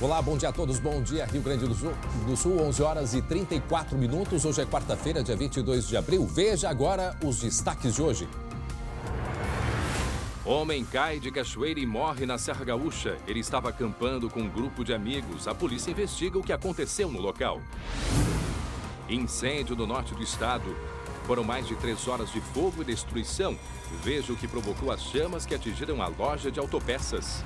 Olá, bom dia a todos, bom dia Rio Grande do Sul, 11 horas e 34 minutos. Hoje é quarta-feira, dia 22 de abril. Veja agora os destaques de hoje. Homem cai de cachoeira e morre na Serra Gaúcha. Ele estava acampando com um grupo de amigos. A polícia investiga o que aconteceu no local. Incêndio no norte do estado. Foram mais de 3 horas de fogo e destruição. Veja o que provocou as chamas que atingiram a loja de autopeças.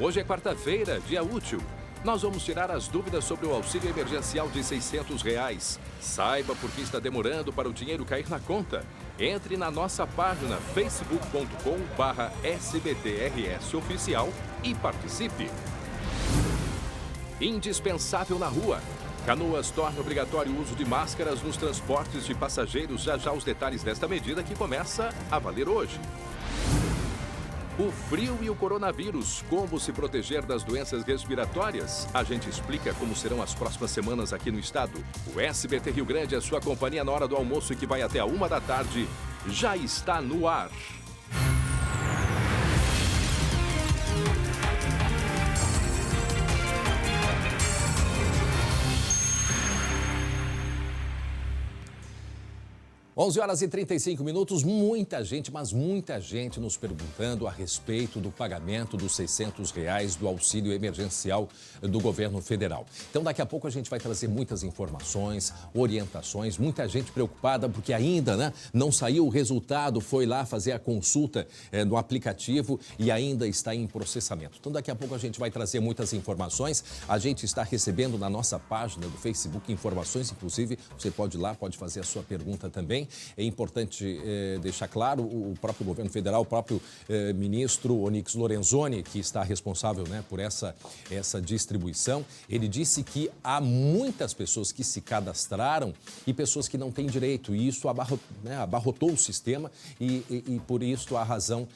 Hoje é quarta-feira, dia útil. Nós vamos tirar as dúvidas sobre o auxílio emergencial de R$600. Saiba por que está demorando para o dinheiro cair na conta. Entre na nossa página facebook.com/SBTRS Oficial e participe. Indispensável na rua. Canoas torna obrigatório o uso de máscaras nos transportes de passageiros. Já os detalhes desta medida que começa a valer hoje. O frio e o coronavírus, como se proteger das doenças respiratórias? A gente explica como serão as próximas semanas aqui no estado. O SBT Rio Grande, a sua companhia na hora do almoço e que vai até a 1 da tarde, já está no ar. Onze horas e 35 minutos, muita gente, mas muita gente nos perguntando a respeito do pagamento dos R$600 do auxílio emergencial do governo federal. Então, daqui a pouco a gente vai trazer muitas informações, orientações, muita gente preocupada porque ainda não saiu o resultado, foi lá fazer a consulta no aplicativo e ainda está em processamento. Então, daqui a pouco a gente vai trazer muitas informações. A gente está recebendo na nossa página do Facebook informações, inclusive você pode ir lá, pode fazer a sua pergunta também. É importante deixar claro, o próprio governo federal, o próprio ministro Onyx Lorenzoni, que está responsável por essa distribuição, ele disse que há muitas pessoas que se cadastraram e pessoas que não têm direito. E isso abarrotou o sistema e por isso a razão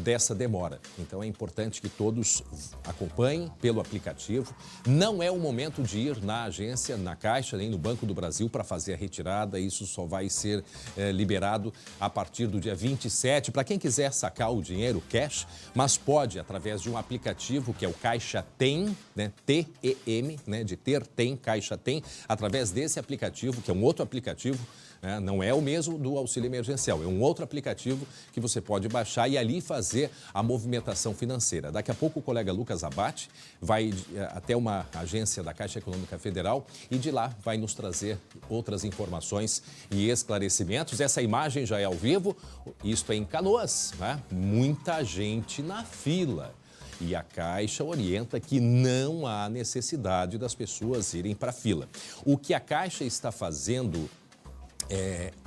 dessa demora. Então é importante que todos acompanhem pelo aplicativo. Não é o momento de ir na agência, na Caixa, nem no Banco do Brasil para fazer a retirada. Isso só vai ser liberado a partir do dia 27, para quem quiser sacar o dinheiro cash, mas pode através de um aplicativo que é o Caixa Tem, T-E-M, de ter, tem, Caixa Tem, através desse aplicativo, que é um outro aplicativo, não é o mesmo do auxílio emergencial, é um outro aplicativo que você pode baixar e ali fazer a movimentação financeira. Daqui a pouco o colega Lucas Abate vai até uma agência da Caixa Econômica Federal e de lá vai nos trazer outras informações e esclarecimentos. Essa imagem já é ao vivo, isto é em Canoas, muita gente na fila. E a Caixa orienta que não há necessidade das pessoas irem para a fila. O que a Caixa está fazendo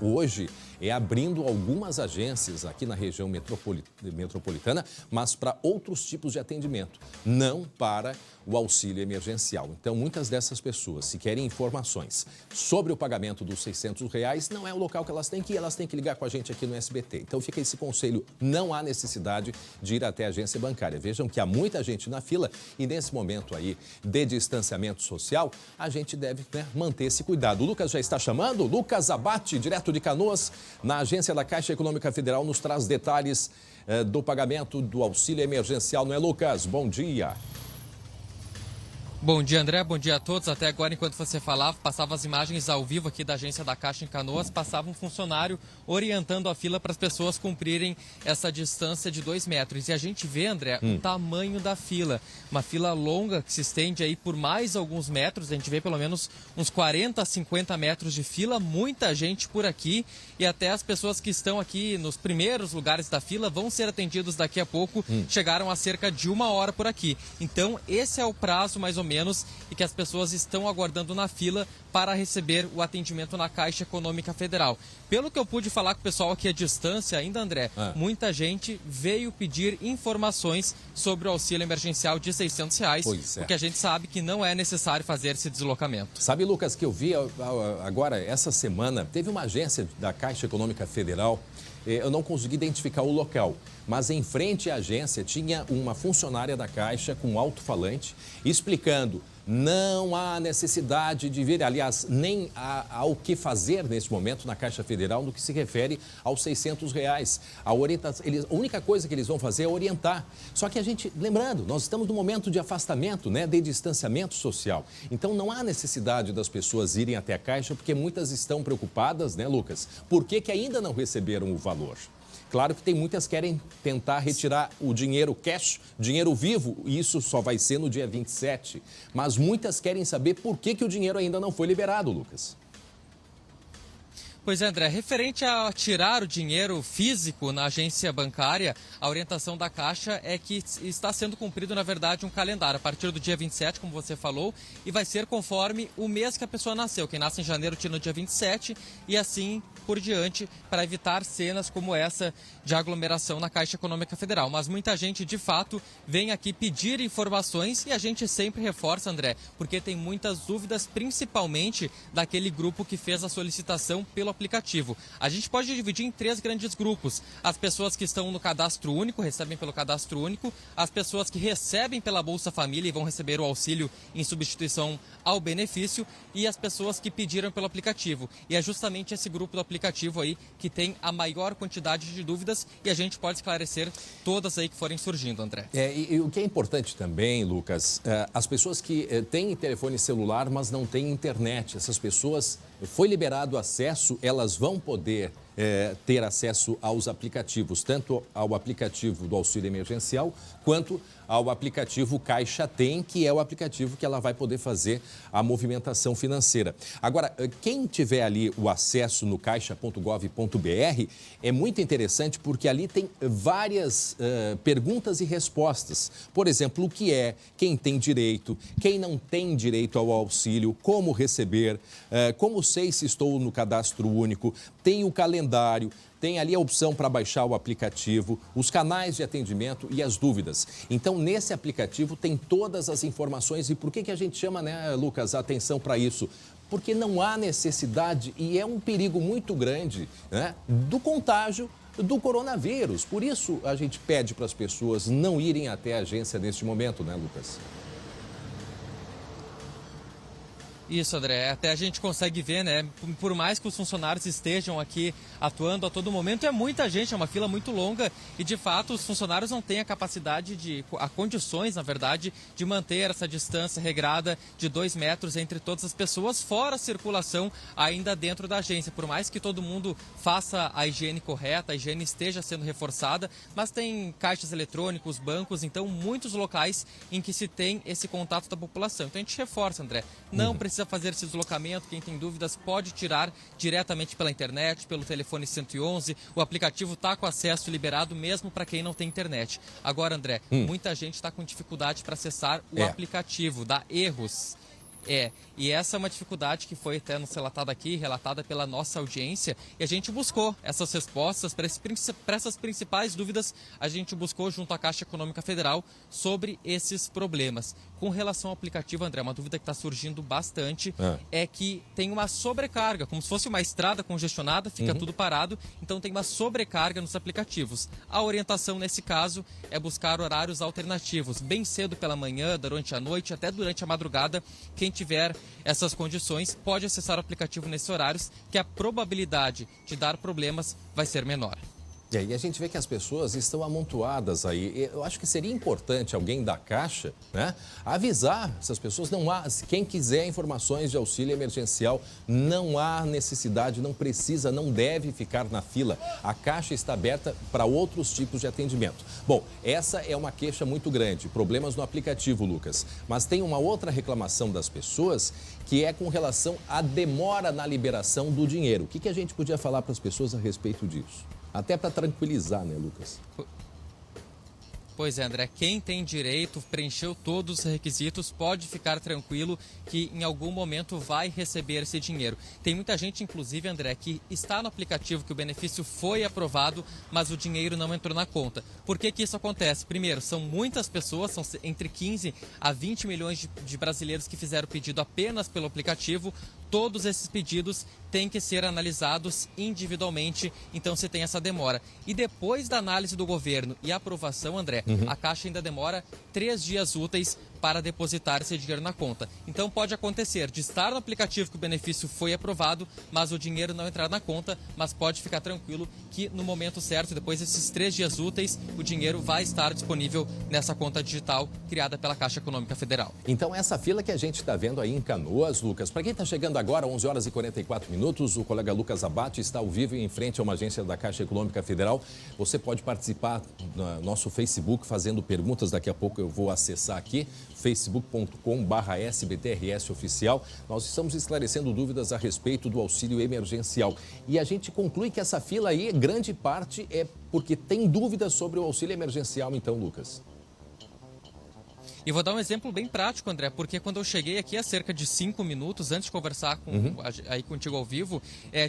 hoje é abrindo algumas agências aqui na região metropolitana, mas para outros tipos de atendimento, não para o auxílio emergencial. Então, muitas dessas pessoas, se querem informações sobre o pagamento dos R$600, não é o local que elas têm que ir, elas têm que ligar com a gente aqui no SBT. Então, fica esse conselho, não há necessidade de ir até a agência bancária. Vejam que há muita gente na fila e nesse momento aí de distanciamento social, a gente deve manter esse cuidado. O Lucas já está chamando, Lucas Abate, direto de Canoas, na agência da Caixa Econômica Federal, nos traz detalhes do pagamento do auxílio emergencial, não é, Lucas? Bom dia. Bom dia, André. Bom dia a todos. Até agora, enquanto você falava, passava as imagens ao vivo aqui da agência da Caixa em Canoas, passava um funcionário orientando a fila para as pessoas cumprirem essa distância de 2 metros. E a gente vê, André, o tamanho da fila. Uma fila longa que se estende aí por mais alguns metros. A gente vê pelo menos uns 40 a 50 metros de fila, muita gente por aqui. E até as pessoas que estão aqui nos primeiros lugares da fila vão ser atendidos daqui a pouco. Chegaram a cerca de 1 hora por aqui. Então, esse é o prazo mais ou menos e que as pessoas estão aguardando na fila para receber o atendimento na Caixa Econômica Federal. Pelo que eu pude falar com o pessoal aqui à distância ainda, André, muita gente veio pedir informações sobre o auxílio emergencial de R$600, porque a gente sabe que não é necessário fazer esse deslocamento. Sabe, Lucas, que eu vi agora, essa semana, teve uma agência da Caixa Econômica Federal, eu não consegui identificar o local, mas em frente à agência tinha uma funcionária da Caixa com um alto-falante explicando Não há necessidade de vir, aliás, nem há o que fazer neste momento na Caixa Federal no que se refere aos R$600. A única coisa que eles vão fazer é orientar. Só que a gente, lembrando, nós estamos num momento de afastamento, né, de distanciamento social. Então não há necessidade das pessoas irem até a Caixa, porque muitas estão preocupadas, né, Lucas? Por que ainda não receberam o valor? Claro que tem muitas que querem tentar retirar o dinheiro cash, dinheiro vivo, e isso só vai ser no dia 27. Mas muitas querem saber por que o dinheiro ainda não foi liberado, Lucas. Pois é, André, referente a tirar o dinheiro físico na agência bancária, a orientação da Caixa é que está sendo cumprido, na verdade, um calendário a partir do dia 27, como você falou, e vai ser conforme o mês que a pessoa nasceu. Quem nasce em janeiro tira no dia 27 e assim por diante, para evitar cenas como essa de aglomeração na Caixa Econômica Federal. Mas muita gente, de fato, vem aqui pedir informações e a gente sempre reforça, André, porque tem muitas dúvidas, principalmente daquele grupo que fez a solicitação pelo aplicativo. A gente pode dividir em 3 grandes grupos. As pessoas que estão no cadastro único, recebem pelo cadastro único, as pessoas que recebem pela Bolsa Família e vão receber o auxílio em substituição ao benefício, e as pessoas que pediram pelo aplicativo. E é justamente esse grupo do aplicativo aí que tem a maior quantidade de dúvidas e a gente pode esclarecer todas aí que forem surgindo, André. E o que é importante também, Lucas, as pessoas que têm telefone celular, mas não têm internet, essas pessoas, foi liberado acesso, elas vão poder ter acesso aos aplicativos, tanto ao aplicativo do auxílio emergencial, quanto ao aplicativo Caixa Tem, que é o aplicativo que ela vai poder fazer a movimentação financeira. Agora, quem tiver ali o acesso no caixa.gov.br, é muito interessante porque ali tem várias perguntas e respostas. Por exemplo, o que é, quem tem direito, quem não tem direito ao auxílio, como receber, como sei se estou no cadastro único, tem o calendário, tem ali a opção para baixar o aplicativo, os canais de atendimento e as dúvidas. Então, nesse aplicativo tem todas as informações. E por que a gente chama, né, Lucas, a atenção para isso? Porque não há necessidade e é um perigo muito grande, né, do contágio do coronavírus. Por isso, a gente pede para as pessoas não irem até a agência neste momento, né, Lucas? Isso, André. Até a gente consegue ver, né? Por mais que os funcionários estejam aqui atuando a todo momento, é muita gente, é uma fila muito longa e, de fato, os funcionários não têm a capacidade, condições, na verdade, de manter essa distância regrada de 2 metros entre todas as pessoas, fora a circulação ainda dentro da agência. Por mais que todo mundo faça a higiene correta, a higiene esteja sendo reforçada, mas tem caixas eletrônicos, bancos, então muitos locais em que se tem esse contato da população. Então a gente reforça, André, não precisa fazer esse deslocamento. Quem tem dúvidas pode tirar diretamente pela internet, pelo telefone 111. O aplicativo está com acesso liberado mesmo para quem não tem internet. Agora, André, muita gente está com dificuldade para acessar o aplicativo, dá erros. E essa é uma dificuldade que foi até nos relatada aqui, relatada pela nossa audiência, e a gente buscou essas respostas para essas principais dúvidas. A gente buscou junto à Caixa Econômica Federal sobre esses problemas. Com relação ao aplicativo, André, uma dúvida que está surgindo bastante é que tem uma sobrecarga, como se fosse uma estrada congestionada, fica tudo parado, então tem uma sobrecarga nos aplicativos. A orientação nesse caso é buscar horários alternativos, bem cedo pela manhã, durante a noite, até durante a madrugada. Quem tiver essas condições pode acessar o aplicativo nesses horários, que a probabilidade de dar problemas vai ser menor. E a gente vê que as pessoas estão amontoadas aí. Eu acho que seria importante alguém da Caixa, né, avisar essas pessoas. Não há, quem quiser informações de auxílio emergencial, não há necessidade, não precisa, não deve ficar na fila. A Caixa está aberta para outros tipos de atendimento. Bom, essa é uma queixa muito grande, problemas no aplicativo, Lucas. Mas tem uma outra reclamação das pessoas, que é com relação à demora na liberação do dinheiro. O que a gente podia falar para as pessoas a respeito disso? Até para tranquilizar, né, Lucas? Pois é, André, quem tem direito, preencheu todos os requisitos, pode ficar tranquilo que em algum momento vai receber esse dinheiro. Tem muita gente, inclusive, André, que está no aplicativo, que o benefício foi aprovado, mas o dinheiro não entrou na conta. Por que isso acontece? Primeiro, são muitas pessoas, são entre 15 a 20 milhões de brasileiros que fizeram pedido apenas pelo aplicativo. Todos esses pedidos têm que ser analisados individualmente, então se tem essa demora. E depois da análise do governo e aprovação, André, a Caixa ainda demora 3 dias úteis para depositar esse dinheiro na conta. Então pode acontecer de estar no aplicativo que o benefício foi aprovado, mas o dinheiro não entrar na conta, mas pode ficar tranquilo que no momento certo, depois desses 3 dias úteis, o dinheiro vai estar disponível nessa conta digital criada pela Caixa Econômica Federal. Então essa fila que a gente está vendo aí em Canoas, Lucas, para quem está chegando agora, 11 horas e 44 minutos, o colega Lucas Abate está ao vivo em frente a uma agência da Caixa Econômica Federal. Você pode participar no nosso Facebook fazendo perguntas, daqui a pouco eu vou acessar aqui, facebook.com/SBTRS Oficial. Nós estamos esclarecendo dúvidas a respeito do auxílio emergencial. E a gente conclui que essa fila aí, grande parte, é porque tem dúvidas sobre o auxílio emergencial, então, Lucas. E vou dar um exemplo bem prático, André, porque quando eu cheguei aqui há cerca de 5 minutos, antes de conversar aí contigo ao vivo,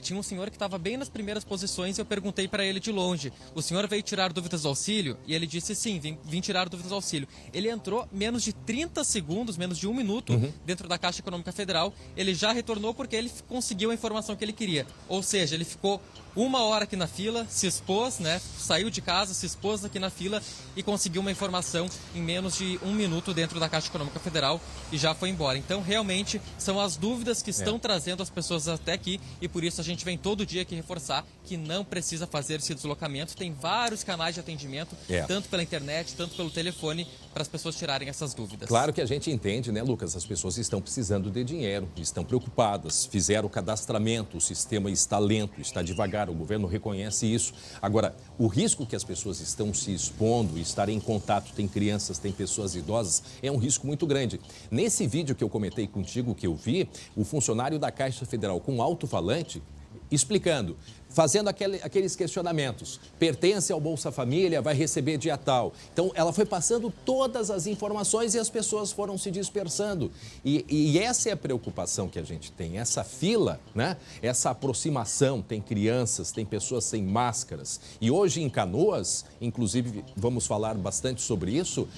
tinha um senhor que estava bem nas primeiras posições e eu perguntei para ele de longe, o senhor veio tirar dúvidas do auxílio? E ele disse sim, vim tirar dúvidas do auxílio. Ele entrou menos de 30 segundos, menos de 1 minuto dentro da Caixa Econômica Federal, ele já retornou porque ele conseguiu a informação que ele queria. Ou seja, ele ficou 1 hora aqui na fila, se expôs, né? Saiu de casa, se expôs aqui na fila e conseguiu uma informação em menos de 1 minuto dentro da Caixa Econômica Federal e já foi embora. Então, realmente, são as dúvidas que estão trazendo as pessoas até aqui e por isso a gente vem todo dia aqui reforçar que não precisa fazer esse deslocamento. Tem vários canais de atendimento, tanto pela internet, tanto pelo telefone, para as pessoas tirarem essas dúvidas. Claro que a gente entende, né, Lucas? As pessoas estão precisando de dinheiro, estão preocupadas, fizeram o cadastramento, o sistema está lento, está devagar, o governo reconhece isso. Agora, o risco que as pessoas estão se expondo, estarem em contato, tem crianças, tem pessoas idosas, é um risco muito grande. Nesse vídeo que eu comentei contigo, que eu vi, o funcionário da Caixa Federal com alto-falante explicando, fazendo aqueles questionamentos. Pertence ao Bolsa Família, vai receber dia tal. Então, ela foi passando todas as informações e as pessoas foram se dispersando. E essa é a preocupação que a gente tem, essa fila, né? Essa aproximação, tem crianças, tem pessoas sem máscaras. E hoje em Canoas, inclusive, vamos falar bastante sobre isso,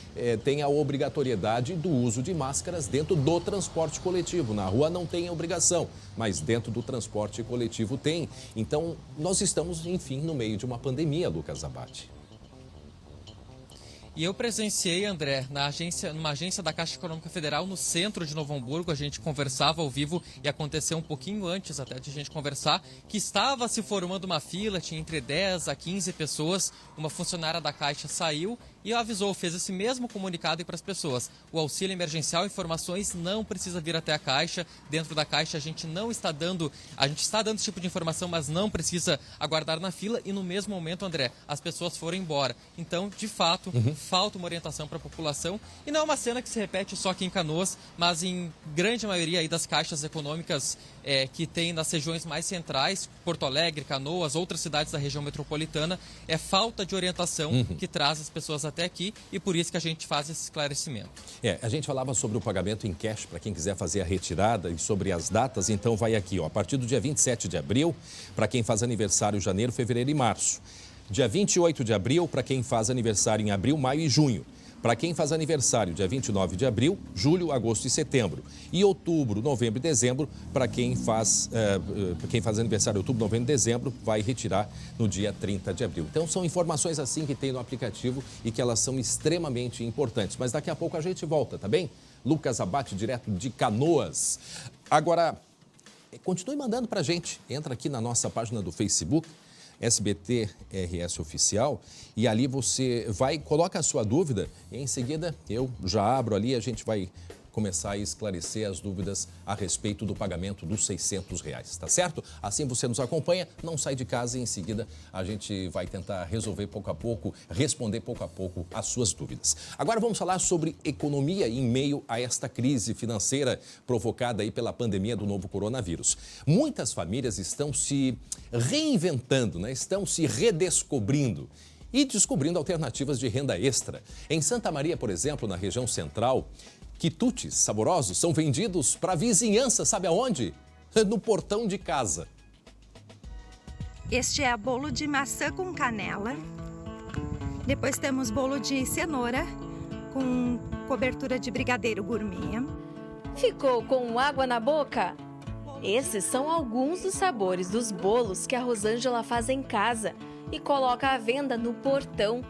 tem a obrigatoriedade do uso de máscaras dentro do transporte coletivo. Na rua não tem obrigação, mas dentro do transporte coletivo tem. Então, nós estamos, enfim, no meio de uma pandemia, Lucas Abate. E eu presenciei, André, numa agência da Caixa Econômica Federal, no centro de Novo Hamburgo. A gente conversava ao vivo e aconteceu um pouquinho antes até de a gente conversar, que estava se formando uma fila, tinha entre 10 a 15 pessoas. Uma funcionária da Caixa saiu e avisou, fez esse mesmo comunicado para as pessoas. O auxílio emergencial, informações, não precisa vir até a Caixa. Dentro da Caixa a gente está dando esse tipo de informação, mas não precisa aguardar na fila. E no mesmo momento, André, as pessoas foram embora. Então, de fato, falta uma orientação para a população. E não é uma cena que se repete só aqui em Canoas, mas em grande maioria aí das caixas econômicas que tem nas regiões mais centrais, Porto Alegre, Canoas, outras cidades da região metropolitana, é falta de orientação que traz as pessoas até aqui e por isso que a gente faz esse esclarecimento. A gente falava sobre o pagamento em cash para quem quiser fazer a retirada e sobre as datas, então vai aqui, ó, a partir do dia 27 de abril, para quem faz aniversário janeiro, fevereiro e março. Dia 28 de abril, para quem faz aniversário em abril, maio e junho. Para quem faz aniversário dia 29 de abril, julho, agosto e setembro. E outubro, novembro e dezembro, para quem faz aniversário em outubro, novembro e dezembro, vai retirar no dia 30 de abril. Então, são informações assim que tem no aplicativo e que elas são extremamente importantes. Mas daqui a pouco a gente volta, tá bem? Lucas Abate, direto de Canoas. Agora, continue mandando para a gente. Entra aqui na nossa página do Facebook, SBTRS Oficial, e ali você coloca a sua dúvida e em seguida eu já abro ali e a gente vai começar a esclarecer as dúvidas a respeito do pagamento dos R$600, tá certo? Assim você nos acompanha, não sai de casa e em seguida a gente vai tentar resolver pouco a pouco, responder pouco a pouco as suas dúvidas. Agora vamos falar sobre economia em meio a esta crise financeira provocada aí pela pandemia do novo coronavírus. Muitas famílias estão se reinventando, né? Estão se redescobrindo e descobrindo alternativas de renda extra. Em Santa Maria, por exemplo, na região central, quitutes saborosos são vendidos para a vizinhança, sabe aonde? No portão de casa. Este é bolo de maçã com canela. Depois temos bolo de cenoura com cobertura de brigadeiro gourmet. Ficou com água na boca? Esses são alguns dos sabores dos bolos que a Rosângela faz em casa e coloca à venda no portão.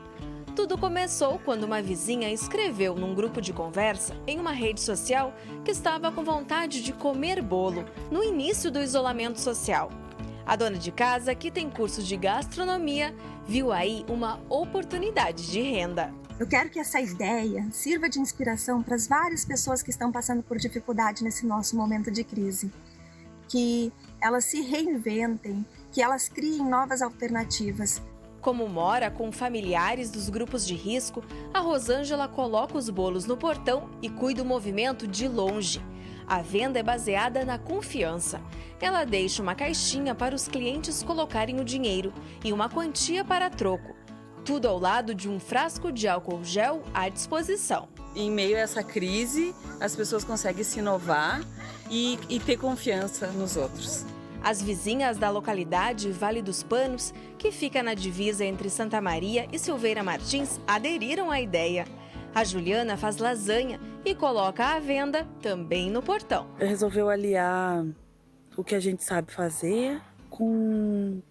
Tudo começou quando uma vizinha escreveu num grupo de conversa em uma rede social que estava com vontade de comer bolo no início do isolamento social. A dona de casa, que tem curso de gastronomia, viu aí uma oportunidade de renda. Eu quero que essa ideia sirva de inspiração para as várias pessoas que estão passando por dificuldade nesse nosso momento de crise. Que elas se reinventem, que elas criem novas alternativas. Como mora com familiares dos grupos de risco, a Rosângela coloca os bolos no portão e cuida do movimento de longe. A venda é baseada na confiança. Ela deixa uma caixinha para os clientes colocarem o dinheiro e uma quantia para troco. Tudo ao lado de um frasco de álcool gel à disposição. Em meio a essa crise, as pessoas conseguem se inovar e ter confiança nos outros. As vizinhas da localidade Vale dos Panos, que fica na divisa entre Santa Maria e Silveira Martins, aderiram à ideia. A Juliana faz lasanha e coloca à venda também no portão. Resolveu aliar o que a gente sabe fazer com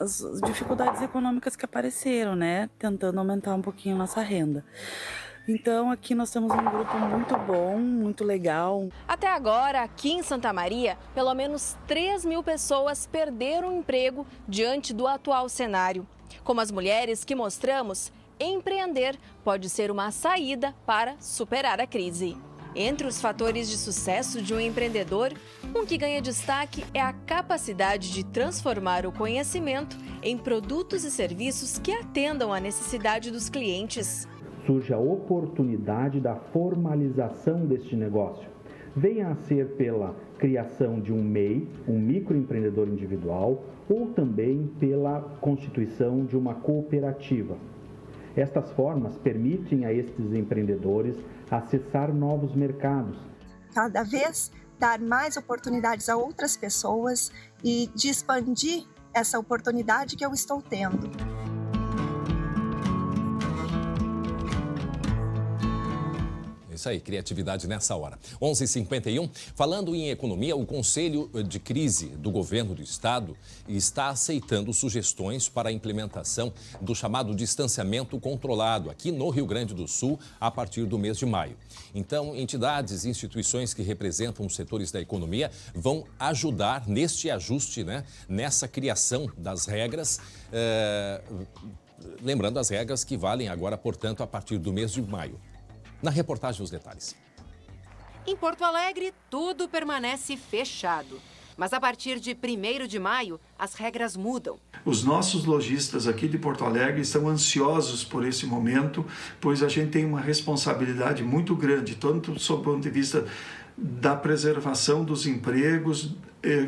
as dificuldades econômicas que apareceram, né? Tentando aumentar um pouquinho a nossa renda. Então, aqui nós temos um grupo muito bom, muito legal. Até agora, aqui em Santa Maria, pelo menos 3.000 pessoas perderam o emprego diante do atual cenário. Como as mulheres que mostramos, empreender pode ser uma saída para superar a crise. Entre os fatores de sucesso de um empreendedor, um que ganha destaque é a capacidade de transformar o conhecimento em produtos e serviços que atendam à necessidade dos clientes. Surge a oportunidade da formalização deste negócio. Venha a ser pela criação de um MEI, um microempreendedor individual, ou também pela constituição de uma cooperativa. Estas formas permitem a estes empreendedores acessar novos mercados. Cada vez dar mais oportunidades a outras pessoas e de expandir essa oportunidade que eu estou tendo. Isso aí, criatividade nessa hora. 11h51, falando em economia, o Conselho de Crise do Governo do Estado está aceitando sugestões para a implementação do chamado distanciamento controlado aqui no Rio Grande do Sul a partir do mês de maio. Então, entidades e instituições que representam os setores da economia vão ajudar neste ajuste, né, nessa criação das regras, lembrando as regras que valem agora, portanto, a partir do mês de maio. Na reportagem, os detalhes. Em Porto Alegre, tudo permanece fechado. Mas a partir de 1º de maio, as regras mudam. Os nossos lojistas aqui de Porto Alegre estão ansiosos por esse momento, pois a gente tem uma responsabilidade muito grande, tanto sob o ponto de vista da preservação dos empregos,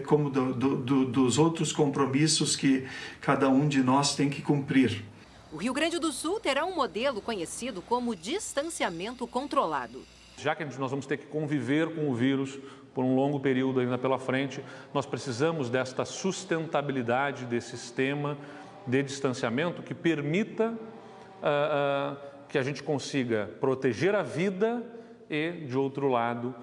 como dos outros compromissos que cada um de nós tem que cumprir. O Rio Grande do Sul terá um modelo conhecido como distanciamento controlado. Já que nós vamos ter que conviver com o vírus por um longo período ainda pela frente, nós precisamos desta sustentabilidade desse sistema de distanciamento que permita que a gente consiga proteger a vida e, de outro lado,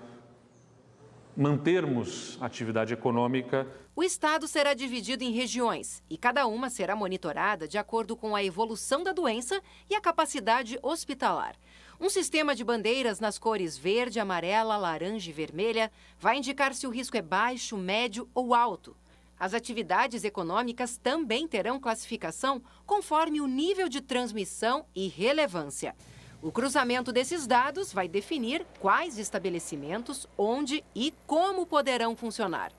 mantermos a atividade econômica. O estado será dividido em regiões e cada uma será monitorada de acordo com a evolução da doença e a capacidade hospitalar. Um sistema de bandeiras nas cores verde, amarela, laranja e vermelha vai indicar se o risco é baixo, médio ou alto. As atividades econômicas também terão classificação conforme o nível de transmissão e relevância. O cruzamento desses dados vai definir quais estabelecimentos, onde e como poderão funcionar.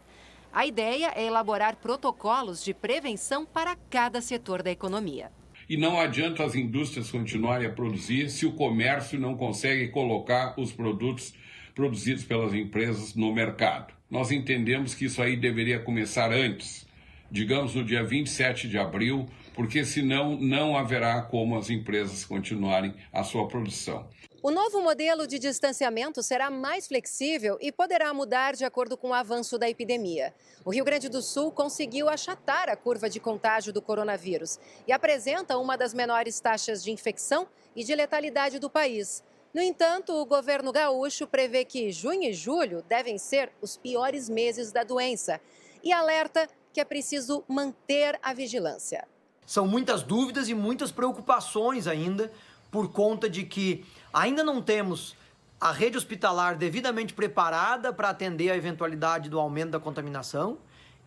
A ideia é elaborar protocolos de prevenção para cada setor da economia. E não adianta as indústrias continuarem a produzir se o comércio não consegue colocar os produtos produzidos pelas empresas no mercado. Nós entendemos que isso aí deveria começar antes, digamos no dia 27 de abril, porque senão não haverá como as empresas continuarem a sua produção. O novo modelo de distanciamento será mais flexível e poderá mudar de acordo com o avanço da epidemia. O Rio Grande do Sul conseguiu achatar a curva de contágio do coronavírus e apresenta uma das menores taxas de infecção e de letalidade do país. No entanto, o governo gaúcho prevê que junho e julho devem ser os piores meses da doença e alerta que é preciso manter a vigilância. São muitas dúvidas e muitas preocupações ainda por conta de que ainda não temos a rede hospitalar devidamente preparada para atender a eventualidade do aumento da contaminação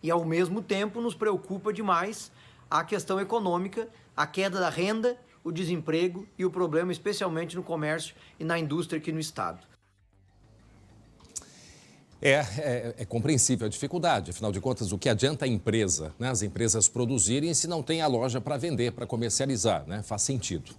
e, ao mesmo tempo, nos preocupa demais a questão econômica, a queda da renda, o desemprego e o problema especialmente no comércio e na indústria aqui no estado. É compreensível a dificuldade, afinal de contas, o que adianta a empresa, né, as empresas produzirem se não tem a loja para vender, para comercializar, né? Faz sentido.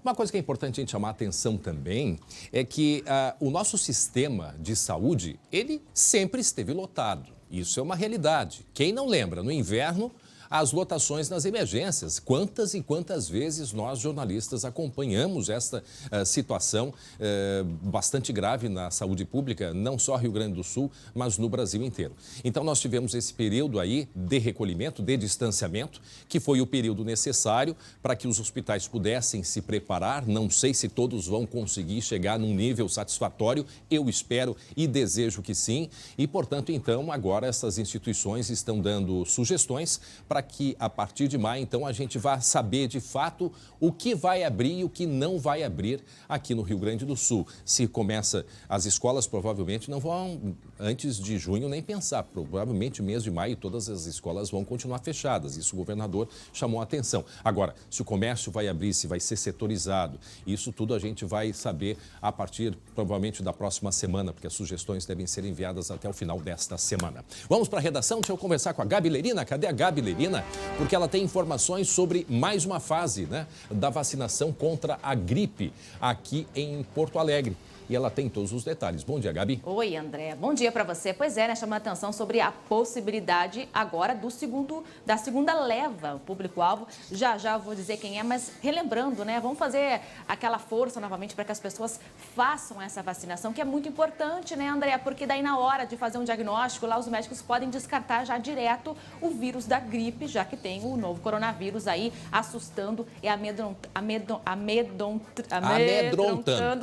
Uma coisa que é importante a gente chamar a atenção também é que o nosso sistema de saúde, ele sempre esteve lotado. Isso é uma realidade. Quem não lembra, no inverno, as lotações nas emergências. Quantas e quantas vezes nós, jornalistas, acompanhamos esta situação bastante grave na saúde pública, não só Rio Grande do Sul, mas no Brasil inteiro. Então, nós tivemos esse período aí de recolhimento, de distanciamento, que foi o período necessário para que os hospitais pudessem se preparar. Não sei se todos vão conseguir chegar num nível satisfatório, eu espero e desejo que sim. E, portanto, então, agora essas instituições estão dando sugestões para que, a partir de maio, então, a gente vá saber, de fato, o que vai abrir e o que não vai abrir aqui no Rio Grande do Sul. Se começa, as escolas provavelmente não vão, antes de junho, nem pensar. Provavelmente, mês de maio, todas as escolas vão continuar fechadas. Isso o governador chamou a atenção. Agora, se o comércio vai abrir, se vai ser setorizado, isso tudo a gente vai saber a partir, provavelmente, da próxima semana, porque as sugestões devem ser enviadas até o final desta semana. Vamos para a redação? Deixa eu conversar com a Gabi Lerina. Cadê a Gabi Lerina? Porque ela tem informações sobre mais uma fase, né, da vacinação contra a gripe aqui em Porto Alegre. E ela tem todos os detalhes. Bom dia, Gabi. Oi, André. Bom dia para você. Pois é, né? Chama a atenção sobre a possibilidade agora da segunda leva, o público-alvo. Já eu vou dizer quem é, mas relembrando, né? Vamos fazer aquela força novamente para que as pessoas façam essa vacinação, que é muito importante, né, André? Porque daí na hora de fazer um diagnóstico, lá os médicos podem descartar já direto o vírus da gripe, já que tem o novo coronavírus aí assustando e amedrontando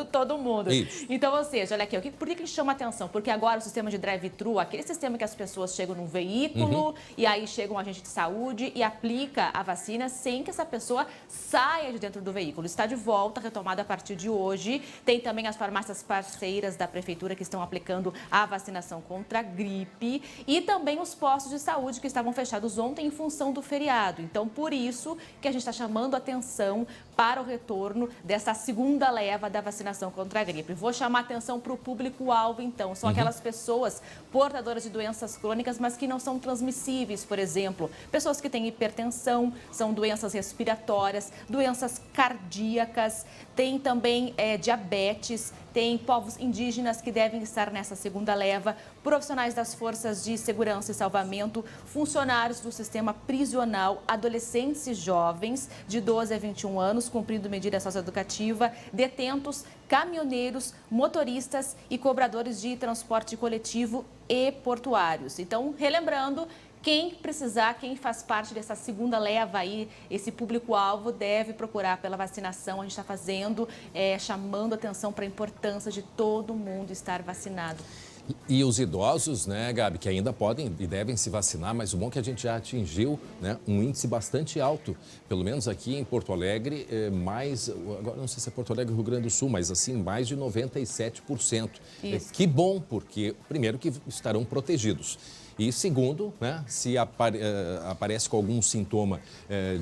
todo mundo. Isso. Então, ou seja, olha aqui, por que chama atenção? Porque agora o sistema de drive-thru, aquele sistema que as pessoas chegam num veículo e aí chega um agente de saúde e aplica a vacina sem que essa pessoa saia de dentro do veículo. Está de volta, retomado a partir de hoje. Tem também as farmácias parceiras da prefeitura que estão aplicando a vacinação contra a gripe e também os postos de saúde que estavam fechados ontem em função do feriado. Então, por isso que a gente está chamando atenção para o retorno dessa segunda leva da vacinação contra a gripe. Vou chamar atenção para o público-alvo, então. São aquelas pessoas portadoras de doenças crônicas, mas que não são transmissíveis, por exemplo. Pessoas que têm hipertensão, são doenças respiratórias, doenças cardíacas, tem também diabetes, tem povos indígenas que devem estar nessa segunda leva, profissionais das forças de segurança e salvamento, funcionários do sistema prisional, adolescentes e jovens de 12 a 21 anos, cumprindo medida socioeducativa, detentos, caminhoneiros, motoristas e cobradores de transporte coletivo e portuários. Então, relembrando, quem precisar, quem faz parte dessa segunda leva aí, esse público-alvo deve procurar pela vacinação. A gente está fazendo, chamando atenção para a importância de todo mundo estar vacinado. E os idosos, né, Gabi, que ainda podem e devem se vacinar, mas o bom é que a gente já atingiu, né, um índice bastante alto, pelo menos aqui em Porto Alegre, agora não sei se é Porto Alegre ou Rio Grande do Sul, mas assim, mais de 97%. Que bom, porque primeiro que estarão protegidos. E segundo, né, se aparece com algum sintoma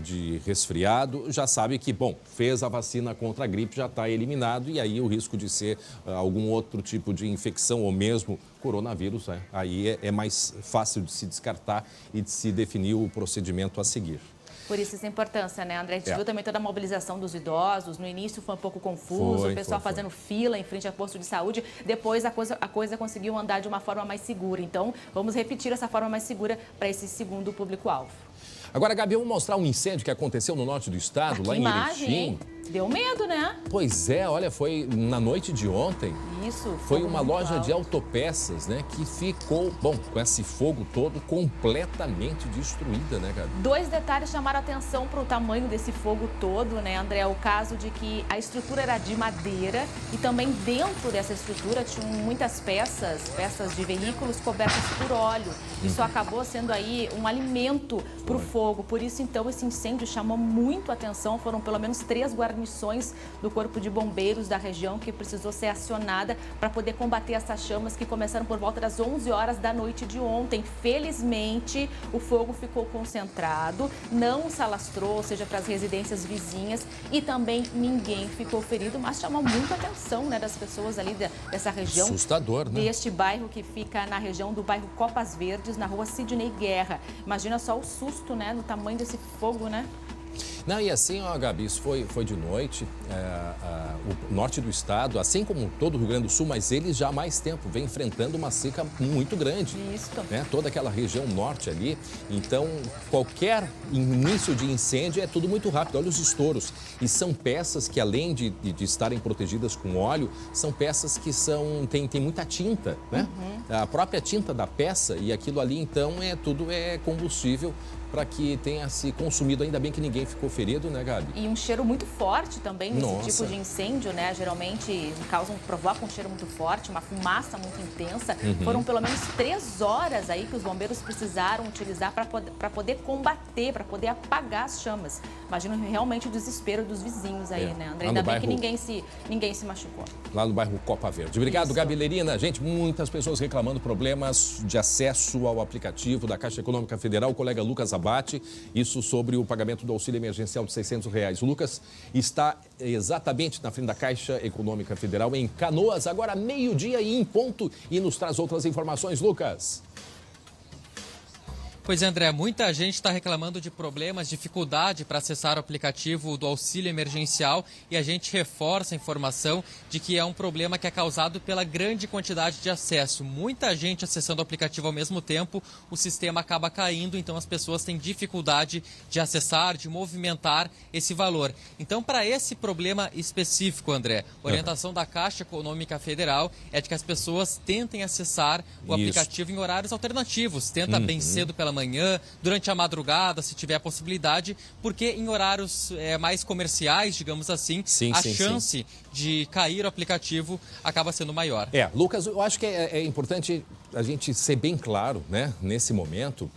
de resfriado, já sabe que, bom, fez a vacina contra a gripe, já está eliminado e aí o risco de ser algum outro tipo de infecção ou mesmo coronavírus, né, aí é mais fácil de se descartar e de se definir o procedimento a seguir. Por isso essa importância, né, André? A gente viu também toda a mobilização dos idosos. No início foi um pouco confuso, o pessoal fazendo fila em frente a posto de saúde. Depois a coisa conseguiu andar de uma forma mais segura. Então, vamos repetir essa forma mais segura para esse segundo público-alvo. Agora, Gabi, vamos mostrar um incêndio que aconteceu no norte do estado, lá em Erechim. Deu medo, né? Pois é, olha, foi na noite de ontem. Isso. Foi uma loja de autopeças, né, que ficou, bom, com esse fogo todo completamente destruída, né, Gabi? 2 detalhes chamaram a atenção para o tamanho desse fogo todo, né, André? O caso de que a estrutura era de madeira e também dentro dessa estrutura tinham muitas peças de veículos cobertas por óleo. Isso acabou sendo aí um alimento para o fogo. Por isso, então, esse incêndio chamou muito a atenção. Foram pelo menos 3 guarnições guarnições do Corpo de Bombeiros da região que precisou ser acionada para poder combater essas chamas que começaram por volta das 11 horas da noite de ontem. Felizmente, o fogo ficou concentrado, não se alastrou, ou seja, para as residências vizinhas, e também ninguém ficou ferido, mas chamou muita atenção, né, das pessoas ali dessa região. Assustador, né? Deste bairro que fica na região do bairro Copas Verdes, na rua Sidney Guerra. Imagina só o susto, né, no tamanho desse fogo, né? Não, e assim, ó, Gabi, isso foi de noite, o norte do estado, assim como todo o Rio Grande do Sul, mas eles já há mais tempo vem enfrentando uma seca muito grande. Isso. Né? Toda aquela região norte ali, então qualquer início de incêndio é tudo muito rápido, olha os estouros. E são peças que, além de estarem protegidas com óleo, são peças que tem muita tinta, né? A própria tinta da peça, e aquilo ali, então, tudo é combustível para que tenha se consumido. Ainda bem que ninguém ficou ferido, né, Gabi? E um cheiro muito forte também nesse tipo de incêndio, né? Geralmente provocam um cheiro muito forte, uma fumaça muito intensa. Foram pelo menos 3 horas aí que os bombeiros precisaram utilizar para poder combater, para poder apagar as chamas. Imagina realmente o desespero dos vizinhos aí, né, André? Ainda bem que ninguém se machucou. Lá no bairro Copa Verde. Obrigado, Gabi Lerina. Gente, muitas pessoas reclamando problemas de acesso ao aplicativo da Caixa Econômica Federal. O colega Lucas Abate, isso sobre o pagamento do auxílio emergencial de R$600. O Lucas está exatamente na frente da Caixa Econômica Federal em Canoas, agora meio-dia e em ponto, e nos traz outras informações. Lucas. Pois é, André, muita gente está reclamando de problemas, dificuldade para acessar o aplicativo do auxílio emergencial, e a gente reforça a informação de que é um problema que é causado pela grande quantidade de acesso. Muita gente acessando o aplicativo ao mesmo tempo, o sistema acaba caindo, então as pessoas têm dificuldade de acessar, de movimentar esse valor. Então, para esse problema específico, André, a orientação da Caixa Econômica Federal é de que as pessoas tentem acessar o aplicativo em horários alternativos. Tenta bem cedo pela manhã, durante a madrugada, se tiver a possibilidade, porque em horários mais comerciais, digamos assim, a chance de cair o aplicativo acaba sendo maior. Lucas, eu acho que é importante a gente ser bem claro, né, nesse momento,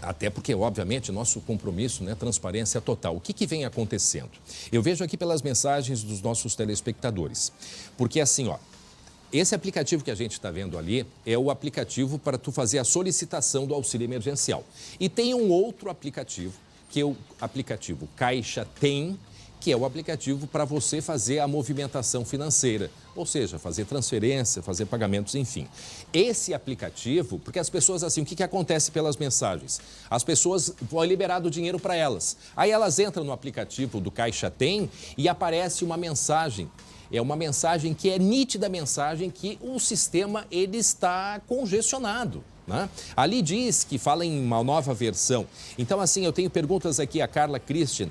até porque, obviamente, nosso compromisso, né, transparência total. O que vem acontecendo? Eu vejo aqui pelas mensagens dos nossos telespectadores, porque assim, ó, esse aplicativo que a gente está vendo ali é o aplicativo para tu fazer a solicitação do auxílio emergencial. E tem um outro aplicativo, que é o aplicativo Caixa Tem, que é o aplicativo para você fazer a movimentação financeira, ou seja, fazer transferência, fazer pagamentos, enfim. Esse aplicativo, porque as pessoas, assim, o que acontece pelas mensagens? As pessoas vão liberar o dinheiro para elas. Aí elas entram no aplicativo do Caixa Tem e aparece uma mensagem. É uma mensagem que é nítida mensagem que o sistema ele está congestionado. Né? Ali diz que fala em uma nova versão. Então, assim, eu tenho perguntas aqui, a Carla Christian.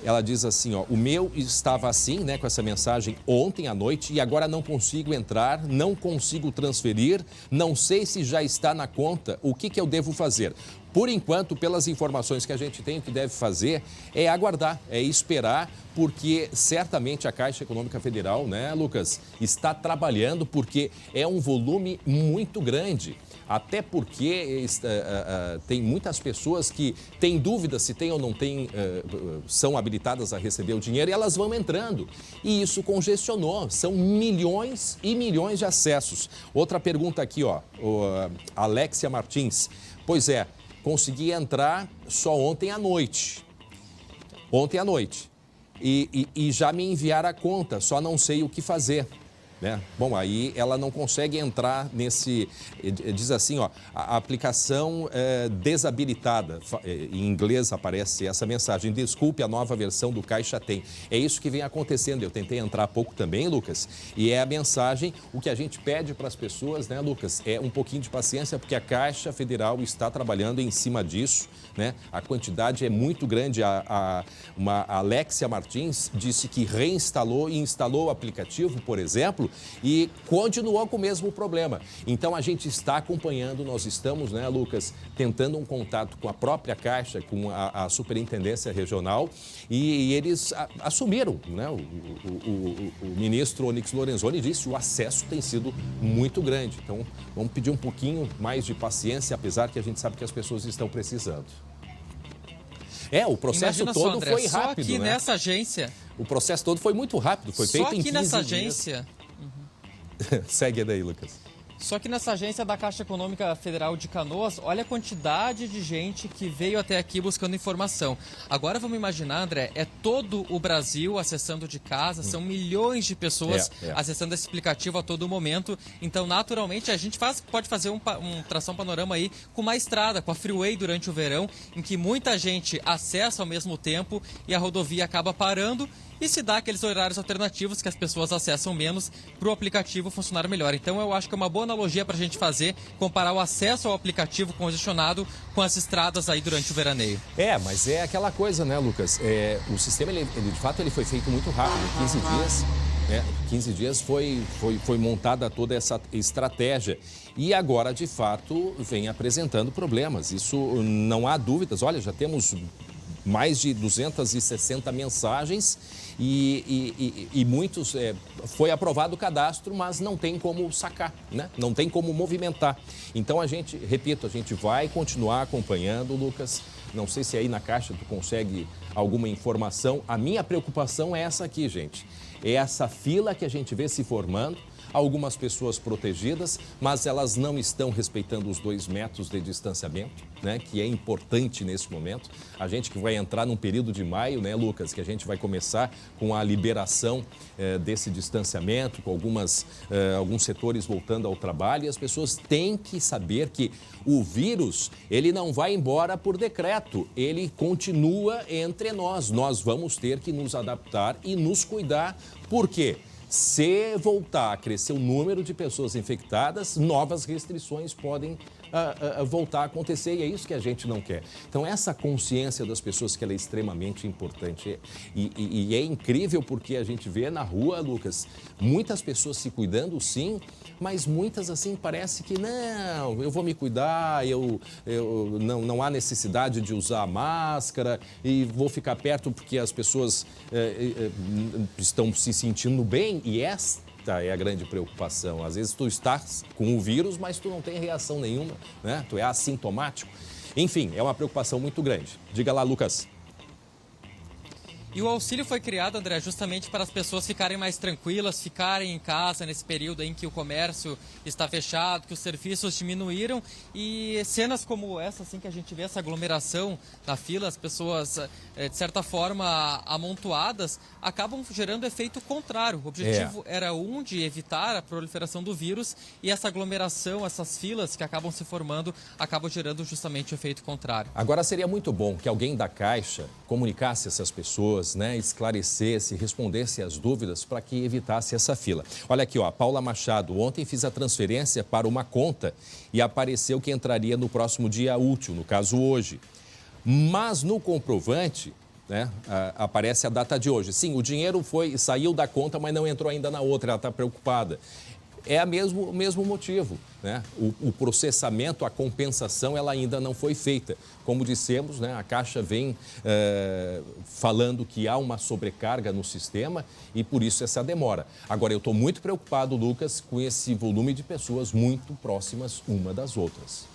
Ela diz assim, ó, o meu estava assim, né, com essa mensagem ontem à noite e agora não consigo entrar, não consigo transferir, não sei se já está na conta, o que eu devo fazer? Por enquanto, pelas informações que a gente tem, o que deve fazer é aguardar, é esperar, porque certamente a Caixa Econômica Federal, né, Lucas, está trabalhando porque é um volume muito grande. Até porque tem muitas pessoas que têm dúvida se tem ou não tem, são habilitadas a receber o dinheiro e elas vão entrando. E isso congestionou, são milhões e milhões de acessos. Outra pergunta aqui, ó, Alexia Martins. Pois é, consegui entrar só ontem à noite. Ontem à noite. E já me enviaram a conta, só não sei o que fazer. Né? Bom, aí ela não consegue entrar nesse, diz assim, ó, a aplicação desabilitada, em inglês aparece essa mensagem, desculpe, a nova versão do Caixa Tem. É isso que vem acontecendo, eu tentei entrar há pouco também, Lucas, e é a mensagem, o que a gente pede para as pessoas, né, Lucas, é um pouquinho de paciência, porque a Caixa Federal está trabalhando em cima disso, né? A quantidade é muito grande, uma Alexia Martins disse que reinstalou e instalou o aplicativo, por exemplo, e continuou com o mesmo problema. Então, a gente está acompanhando, nós estamos, né, Lucas, tentando um contato com a própria Caixa, com a Superintendência Regional, e eles assumiram, né, o ministro Onyx Lorenzoni disse que o acesso tem sido muito grande. Então, vamos pedir um pouquinho mais de paciência, apesar que a gente sabe que as pessoas estão precisando. O processo Imagina todo só, André, foi só rápido, aqui né? nessa agência, o processo todo foi muito rápido, foi feito em 15 dias. Só que nessa agência... Segue daí, Lucas. Só que nessa agência da Caixa Econômica Federal de Canoas, olha a quantidade de gente que veio até aqui buscando informação. Agora vamos imaginar, André, é todo o Brasil acessando de casa, são milhões de pessoas acessando esse aplicativo a todo momento. Então, naturalmente, a gente pode fazer um tração panorama aí com uma estrada, com a freeway durante o verão, em que muita gente acessa ao mesmo tempo e a rodovia acaba parando. E se dá aqueles horários alternativos que as pessoas acessam menos para o aplicativo funcionar melhor. Então eu acho que é uma boa analogia para a gente fazer, comparar o acesso ao aplicativo congestionado com as estradas aí durante o veraneio. Mas é aquela coisa, né, Lucas? O sistema, ele de fato, ele foi feito muito rápido. Em 15 dias, 15 dias foi montada toda essa estratégia. E agora, de fato, vem apresentando problemas. Isso não há dúvidas. Olha, já temos mais de 260 mensagens e muitos... foi aprovado o cadastro, mas não tem como sacar, né? Não tem como movimentar. Então, a gente vai continuar acompanhando, Lucas. Não sei se aí na Caixa tu consegue alguma informação. A minha preocupação é essa aqui, gente. É essa fila que a gente vê se formando. Algumas pessoas protegidas, mas elas não estão respeitando os 2 metros de distanciamento, né, que é importante nesse momento. A gente que vai entrar num período de maio, né, Lucas, que a gente vai começar com a liberação desse distanciamento, com alguns setores voltando ao trabalho, e as pessoas têm que saber que o vírus, ele não vai embora por decreto, ele continua entre nós. Nós vamos ter que nos adaptar e nos cuidar. Por quê? Se voltar a crescer o número de pessoas infectadas, novas restrições podem voltar a acontecer e é isso que a gente não quer. Então, essa consciência das pessoas que ela é extremamente importante e é incrível porque a gente vê na rua, Lucas, muitas pessoas se cuidando sim, mas muitas assim parece que não, eu vou me cuidar, não há necessidade de usar máscara e vou ficar perto porque as pessoas estão se sentindo bem e esta é a grande preocupação. Às vezes tu estás com o vírus, mas tu não tem reação nenhuma, né? Tu é assintomático. Enfim, é uma preocupação muito grande. Diga lá, Lucas. E o auxílio foi criado, André, justamente para as pessoas ficarem mais tranquilas, ficarem em casa nesse período em que o comércio está fechado, que os serviços diminuíram. E cenas como essa, assim, que a gente vê, essa aglomeração na fila, as pessoas, de certa forma, amontoadas, acabam gerando efeito contrário. O objetivo era de evitar a proliferação do vírus e essa aglomeração, essas filas que acabam se formando, acabam gerando justamente o efeito contrário. Agora, seria muito bom que alguém da Caixa comunicasse essas pessoas, né, esclarecesse, respondesse as dúvidas para que evitasse essa fila. Olha aqui, ó, Paula Machado, ontem fiz a transferência para uma conta e apareceu que entraria no próximo dia útil, no caso hoje. Mas no comprovante, né, aparece a data de hoje. Sim, o dinheiro saiu da conta, mas não entrou ainda na outra, ela está preocupada. É o mesmo motivo, né? O processamento, a compensação, ela ainda não foi feita. Como dissemos, né, a Caixa vem falando que há uma sobrecarga no sistema e por isso essa demora. Agora, eu estou muito preocupado, Lucas, com esse volume de pessoas muito próximas uma das outras.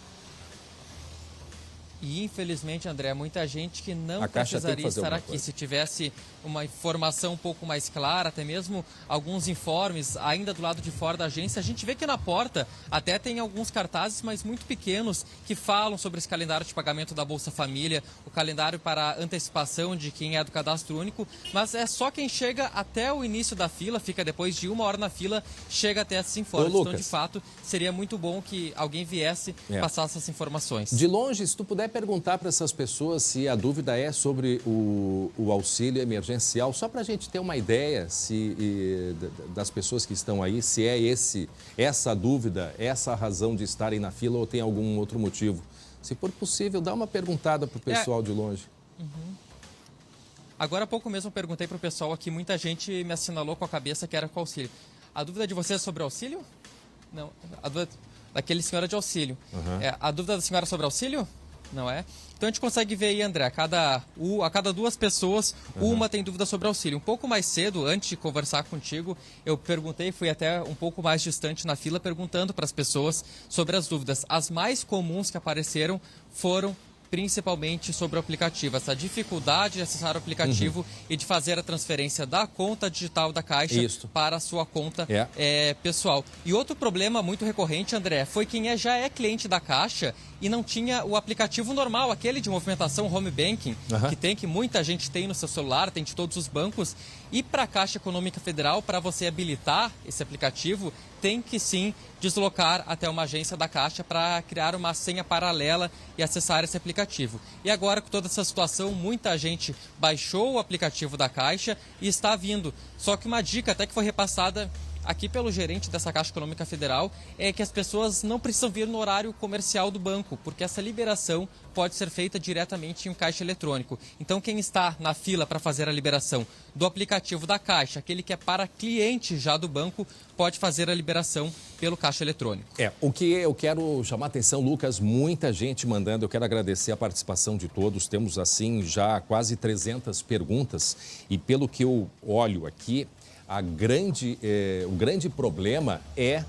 E, infelizmente, André, muita gente que não precisaria estar aqui. Se tivesse uma informação um pouco mais clara, até mesmo alguns informes ainda do lado de fora da agência, a gente vê que na porta até tem alguns cartazes, mas muito pequenos, que falam sobre esse calendário de pagamento da Bolsa Família, o calendário para antecipação de quem é do cadastro único, mas é só quem chega até o início da fila, fica depois de 1 hora na fila, chega até esses informes. Então, de fato, seria muito bom que alguém viesse passar essas informações. De longe, se tu puder perguntar para essas pessoas se a dúvida é sobre o auxílio emergencial, só para a gente ter uma ideia das pessoas que estão aí, se é essa dúvida, essa razão de estarem na fila ou tem algum outro motivo. Se for possível, dá uma perguntada para o pessoal de longe. Agora há pouco mesmo eu perguntei para o pessoal aqui, muita gente me assinalou com a cabeça que era com auxílio. A dúvida de vocês é sobre auxílio? Não, a dúvida daquele senhor é de auxílio. A dúvida da senhora é sobre auxílio? Não é? Então a gente consegue ver aí, André, a cada 2 pessoas, uma tem dúvida sobre auxílio. Um pouco mais cedo, antes de conversar contigo, eu perguntei, fui até um pouco mais distante na fila, perguntando para as pessoas sobre as dúvidas. As mais comuns que apareceram foram principalmente sobre o aplicativo, essa dificuldade de acessar o aplicativo e de fazer a transferência da conta digital da Caixa para a sua conta pessoal. E outro problema muito recorrente, André, foi quem já é cliente da Caixa e não tinha o aplicativo normal, aquele de movimentação home banking, que muita gente tem no seu celular, tem de todos os bancos. E para a Caixa Econômica Federal, para você habilitar esse aplicativo, tem que sim deslocar até uma agência da Caixa para criar uma senha paralela e acessar esse aplicativo. E agora, com toda essa situação, muita gente baixou o aplicativo da Caixa e está vindo. Só que uma dica até que foi repassada aqui pelo gerente dessa Caixa Econômica Federal é que as pessoas não precisam vir no horário comercial do banco, porque essa liberação pode ser feita diretamente em um caixa eletrônico. Então, quem está na fila para fazer a liberação do aplicativo da Caixa, aquele que é para cliente já do banco, pode fazer a liberação pelo caixa eletrônico. O que eu quero chamar a atenção, Lucas, muita gente mandando, eu quero agradecer a participação de todos, temos assim já quase 300 perguntas e pelo que eu olho aqui, o grande problema é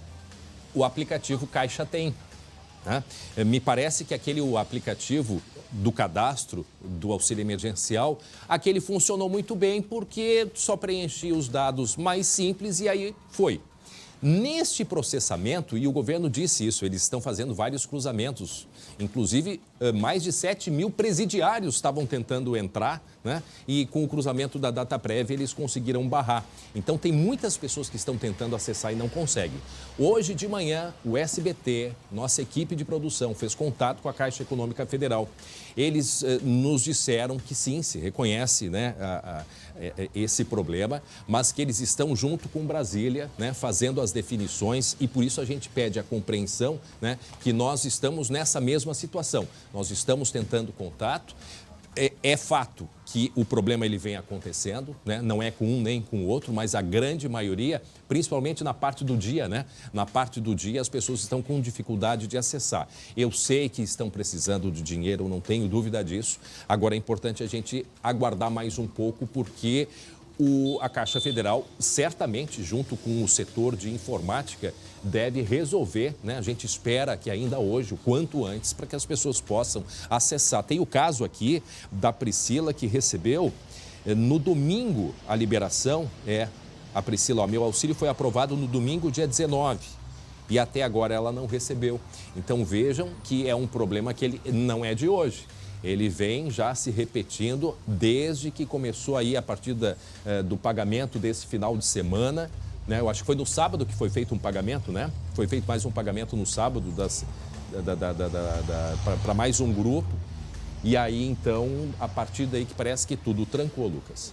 o aplicativo Caixa Tem. Né? Me parece que o aplicativo do cadastro do auxílio emergencial, aquele funcionou muito bem porque só preenchia os dados mais simples e aí foi. Neste processamento, e o governo disse isso, eles estão fazendo vários cruzamentos, inclusive mais de 7 mil presidiários estavam tentando entrar, né? E com o cruzamento da data prévia eles conseguiram barrar. Então tem muitas pessoas que estão tentando acessar e não conseguem. Hoje de manhã, o SBT, nossa equipe de produção, fez contato com a Caixa Econômica Federal. Eles nos disseram que sim, se reconhece, né, esse problema, mas que eles estão junto com Brasília, né, fazendo as definições e por isso a gente pede a compreensão, né, que nós estamos nessa mesma situação. Nós estamos tentando contato. É fato que o problema ele vem acontecendo, né? Não é com um nem com o outro, mas a grande maioria, principalmente na parte do dia, né? Na parte do dia as pessoas estão com dificuldade de acessar. Eu sei que estão precisando de dinheiro, não tenho dúvida disso. Agora é importante a gente aguardar mais um pouco porque a Caixa Federal, certamente, junto com o setor de informática, deve resolver, né? A gente espera que ainda hoje, o quanto antes, para que as pessoas possam acessar. Tem o caso aqui da Priscila, que recebeu no domingo a liberação. A Priscila, meu auxílio foi aprovado no domingo, dia 19. E até agora ela não recebeu. Então vejam que é um problema que ele não é de hoje. Ele vem já se repetindo desde que começou aí a partir do pagamento desse final de semana, né? Eu acho que foi no sábado que foi feito um pagamento, né? Foi feito mais um pagamento no sábado para mais um grupo. E aí, então, a partir daí que parece que tudo trancou, Lucas.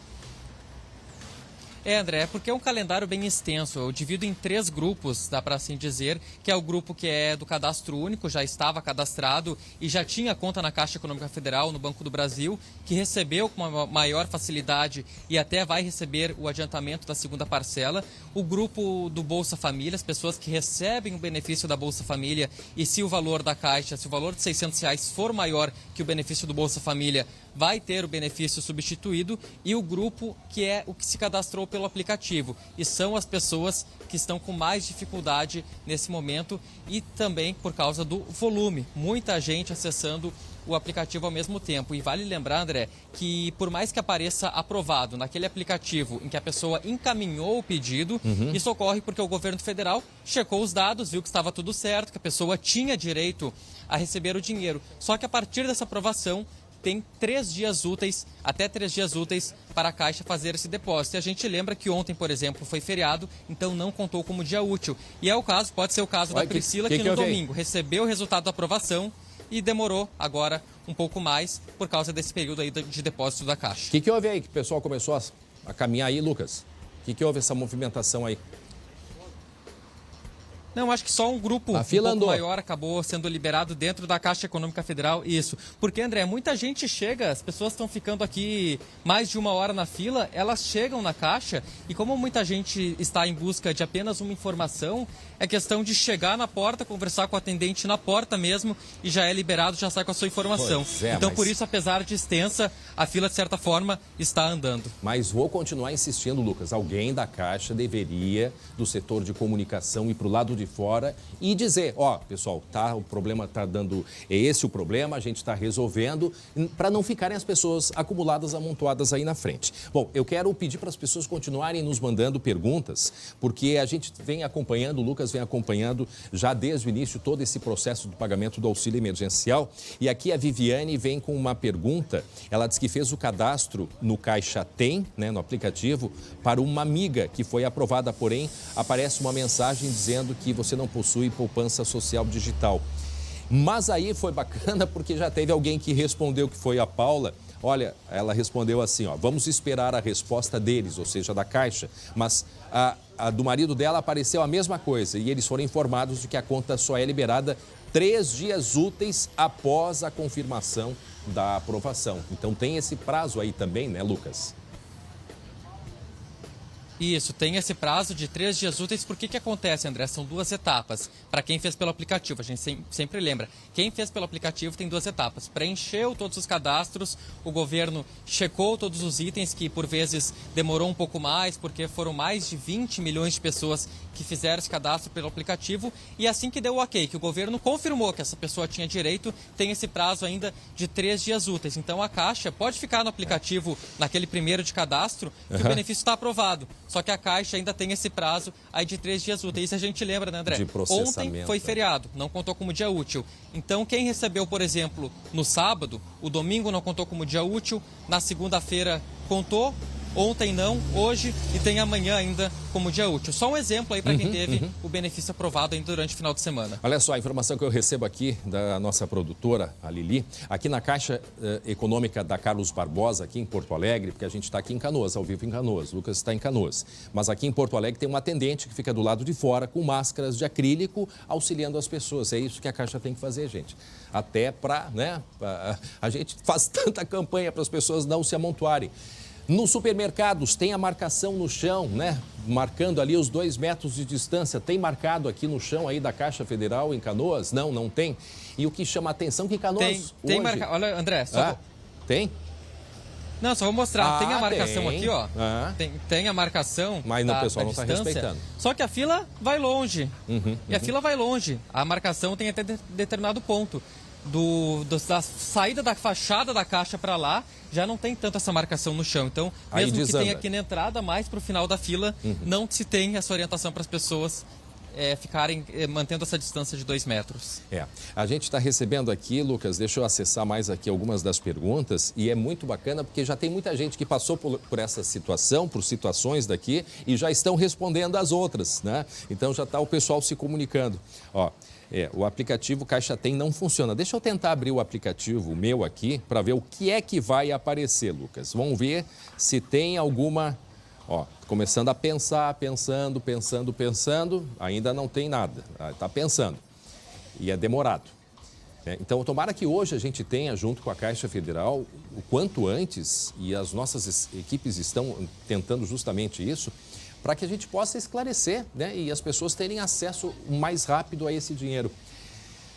André, porque é um calendário bem extenso. Eu divido em 3 grupos, dá para assim dizer, que é o grupo que é do cadastro único, já estava cadastrado e já tinha conta na Caixa Econômica Federal, no Banco do Brasil, que recebeu com uma maior facilidade e até vai receber o adiantamento da segunda parcela. O grupo do Bolsa Família, as pessoas que recebem o benefício da Bolsa Família e se o valor da Caixa, se o valor de R$600 for maior que o benefício do Bolsa Família, vai ter o benefício substituído, e o grupo que é o que se cadastrou pelo aplicativo. E são as pessoas que estão com mais dificuldade nesse momento e também por causa do volume. Muita gente acessando o aplicativo ao mesmo tempo. E vale lembrar, André, que por mais que apareça aprovado naquele aplicativo em que a pessoa encaminhou o pedido, isso ocorre porque o governo federal checou os dados, viu que estava tudo certo, que a pessoa tinha direito a receber o dinheiro. Só que a partir dessa aprovação, tem 3 dias úteis, até 3 dias úteis para a Caixa fazer esse depósito. E a gente lembra que ontem, por exemplo, foi feriado, então não contou como dia útil. E é o caso, pode ser o caso da Priscila, que no domingo recebeu o resultado da aprovação e demorou agora um pouco mais por causa desse período aí de depósito da Caixa. O que houve aí que o pessoal começou a caminhar aí, Lucas? O que houve essa movimentação aí? Não, acho que só um grupo um pouco maior acabou sendo liberado dentro da Caixa Econômica Federal. Isso. Porque, André, muita gente chega, as pessoas estão ficando aqui mais de 1 hora na fila, elas chegam na Caixa e como muita gente está em busca de apenas uma informação, é questão de chegar na porta, conversar com o atendente na porta mesmo e já é liberado, já sai com a sua informação. Então, por isso, apesar de extensa, a fila, de certa forma, está andando. Mas vou continuar insistindo, Lucas. Alguém da Caixa deveria, do setor de comunicação, ir para o lado de de fora e dizer, ó, pessoal, tá, o problema tá dando, é esse o problema, a gente está resolvendo, para não ficarem as pessoas acumuladas, amontoadas aí na frente. Bom, eu quero pedir para as pessoas continuarem nos mandando perguntas, porque a gente vem acompanhando, o Lucas vem acompanhando já desde o início todo esse processo do pagamento do auxílio emergencial. E aqui a Viviane vem com uma pergunta. Ela diz que fez o cadastro no Caixa Tem, né, no aplicativo, para uma amiga que foi aprovada, porém aparece uma mensagem dizendo que você não possui poupança social digital. Mas aí foi bacana porque já teve alguém que respondeu, que foi a Paula. Olha, ela respondeu assim, ó, vamos esperar a resposta deles, ou seja, da Caixa, mas a do marido dela apareceu a mesma coisa e eles foram informados de que a conta só é liberada 3 dias úteis após a confirmação da aprovação. Então tem esse prazo aí também, né, Lucas? Isso, tem esse prazo de 3 dias úteis. Por que acontece, André? São 2 etapas. Para quem fez pelo aplicativo, a gente sempre lembra. Quem fez pelo aplicativo tem 2 etapas. Preencheu todos os cadastros, o governo checou todos os itens, que por vezes demorou um pouco mais, porque foram mais de 20 milhões de pessoas que fizeram esse cadastro pelo aplicativo. E assim que deu o ok, que o governo confirmou que essa pessoa tinha direito, tem esse prazo ainda de 3 dias úteis. Então a Caixa pode ficar no aplicativo, naquele primeiro de cadastro, que o benefício está aprovado. Só que a Caixa ainda tem esse prazo aí de 3 dias úteis. Isso a gente lembra, né, André? De processamento. Ontem foi feriado, não contou como dia útil. Então, quem recebeu, por exemplo, no sábado, o domingo não contou como dia útil, na segunda-feira contou, ontem não, hoje e tem amanhã ainda como dia útil. Só um exemplo aí para quem teve o benefício aprovado ainda durante o final de semana. Olha só, a informação que eu recebo aqui da nossa produtora, a Lili, aqui na Caixa Econômica da Carlos Barbosa, aqui em Porto Alegre, porque a gente está aqui em Canoas, ao vivo em Canoas, o Lucas está em Canoas. Mas aqui em Porto Alegre tem uma atendente que fica do lado de fora com máscaras de acrílico auxiliando as pessoas. É isso que a Caixa tem que fazer, gente. Até para, né, a gente faz tanta campanha para as pessoas não se amontoarem. Nos supermercados tem a marcação no chão, né? Marcando ali os 2 metros de distância. Tem marcado aqui no chão aí da Caixa Federal em Canoas? Não, não tem. E o que chama a atenção que Canoas tem hoje... Olha, André, só... Tem? Não, só vou mostrar. Tem a marcação tem. Aqui, ó. Tem a marcação. Mas o pessoal não está respeitando. Só que a fila vai longe. E a fila vai longe. A marcação tem até determinado ponto. Da saída da fachada da Caixa para lá, já não tem tanto essa marcação no chão. Então, mesmo que tenha aqui na entrada, mais para o final da fila, não se tem essa orientação para as pessoas ficarem mantendo essa distância de 2 metros. A gente está recebendo aqui, Lucas, deixa eu acessar mais aqui algumas das perguntas, e é muito bacana porque já tem muita gente que passou por essa situação, por situações daqui, e já estão respondendo as outras, né? Então já está o pessoal se comunicando. Ó, o aplicativo Caixa Tem não funciona. Deixa eu tentar abrir o aplicativo, o meu aqui, para ver o que é que vai aparecer, Lucas. Vamos ver se tem alguma... Ó, começando a pensar, pensando, ainda não tem nada. Está pensando. E é demorado. Então, tomara que hoje a gente tenha, junto com a Caixa Federal, o quanto antes, e as nossas equipes estão tentando justamente isso, para que a gente possa esclarecer, né, e as pessoas terem acesso mais rápido a esse dinheiro.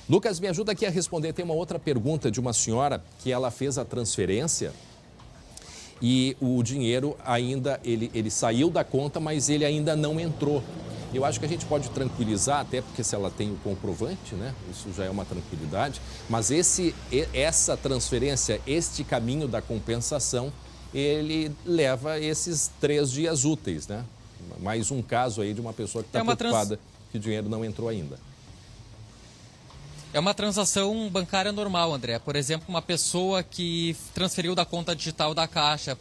Lucas, me ajuda aqui a responder. Tem uma outra pergunta de uma senhora que ela fez a transferência e o dinheiro ainda, ele saiu da conta, mas ele ainda não entrou. Eu acho que a gente pode tranquilizar, até porque se ela tem o comprovante, né, isso já é uma tranquilidade, mas essa transferência, este caminho da compensação, ele leva esses 3 dias úteis, né? Mais um caso aí de uma pessoa que está preocupada que o dinheiro não entrou ainda. É uma transação bancária normal, André. Por exemplo, uma pessoa que transferiu da conta digital da Caixa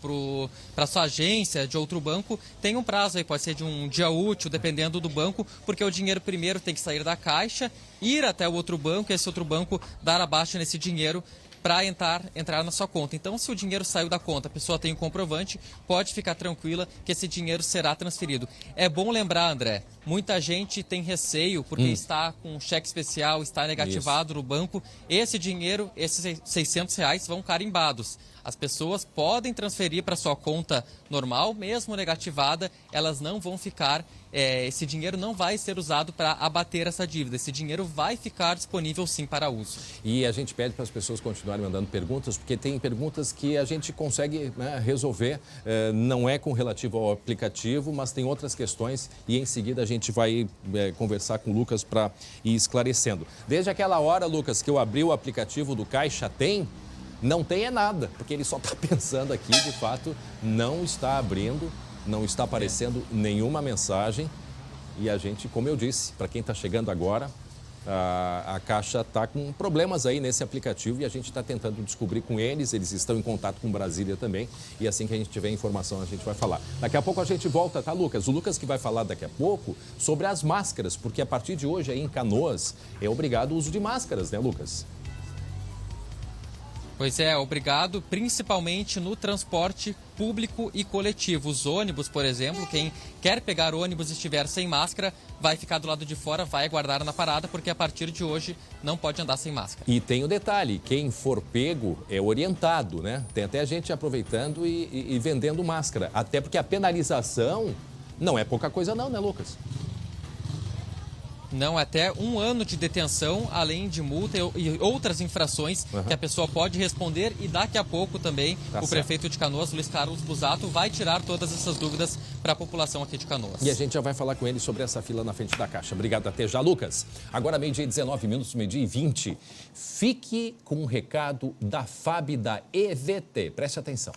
para sua agência de outro banco, tem um prazo aí, pode ser de um dia útil, dependendo do banco, porque o dinheiro primeiro tem que sair da Caixa, ir até o outro banco, e esse outro banco dar a baixa nesse dinheiro para entrar na sua conta. Então, se o dinheiro saiu da conta, a pessoa tem o comprovante, pode ficar tranquila que esse dinheiro será transferido. É bom lembrar, André, muita gente tem receio porque está com um cheque especial, está negativado no banco. Esse dinheiro, esses R$600 vão carimbados. As pessoas podem transferir para sua conta normal, mesmo negativada, elas não vão ficar esse dinheiro não vai ser usado para abater essa dívida. Esse dinheiro vai ficar disponível sim para uso. E a gente pede para as pessoas continuarem mandando perguntas, porque tem perguntas que a gente consegue, né, resolver. Não é com relativo ao aplicativo, mas tem outras questões e em seguida a gente vai conversar com o Lucas para ir esclarecendo. Desde aquela hora, Lucas, que eu abri o aplicativo do Caixa Tem, não tem nada, porque ele só está pensando aqui, de fato, não está abrindo, não está aparecendo nenhuma mensagem. E a gente, como eu disse, para quem está chegando agora, a Caixa está com problemas aí nesse aplicativo e a gente está tentando descobrir com eles. Eles estão em contato com Brasília também e assim que a gente tiver informação a gente vai falar. Daqui a pouco a gente volta, tá, Lucas? O Lucas que vai falar daqui a pouco sobre as máscaras, porque a partir de hoje aí em Canoas é obrigado o uso de máscaras, né, Lucas? Pois é, obrigado, principalmente no transporte público e coletivo. Os ônibus, por exemplo, quem quer pegar ônibus e estiver sem máscara, vai ficar do lado de fora, vai aguardar na parada, porque a partir de hoje não pode andar sem máscara. E tem o detalhe, quem for pego é orientado, né? Tem até gente aproveitando e vendendo máscara, até porque a penalização não é pouca coisa não, né, Lucas? Não, até 1 ano de detenção, além de multa e outras infrações que a pessoa pode responder. E daqui a pouco também prefeito de Canoas, Luiz Carlos Busato, vai tirar todas essas dúvidas para a população aqui de Canoas. E a gente já vai falar com ele sobre essa fila na frente da Caixa. Obrigado, até já, Lucas. Agora, 12h19, meio-dia e 20. Fique com um recado da FAB da EVT. Preste atenção.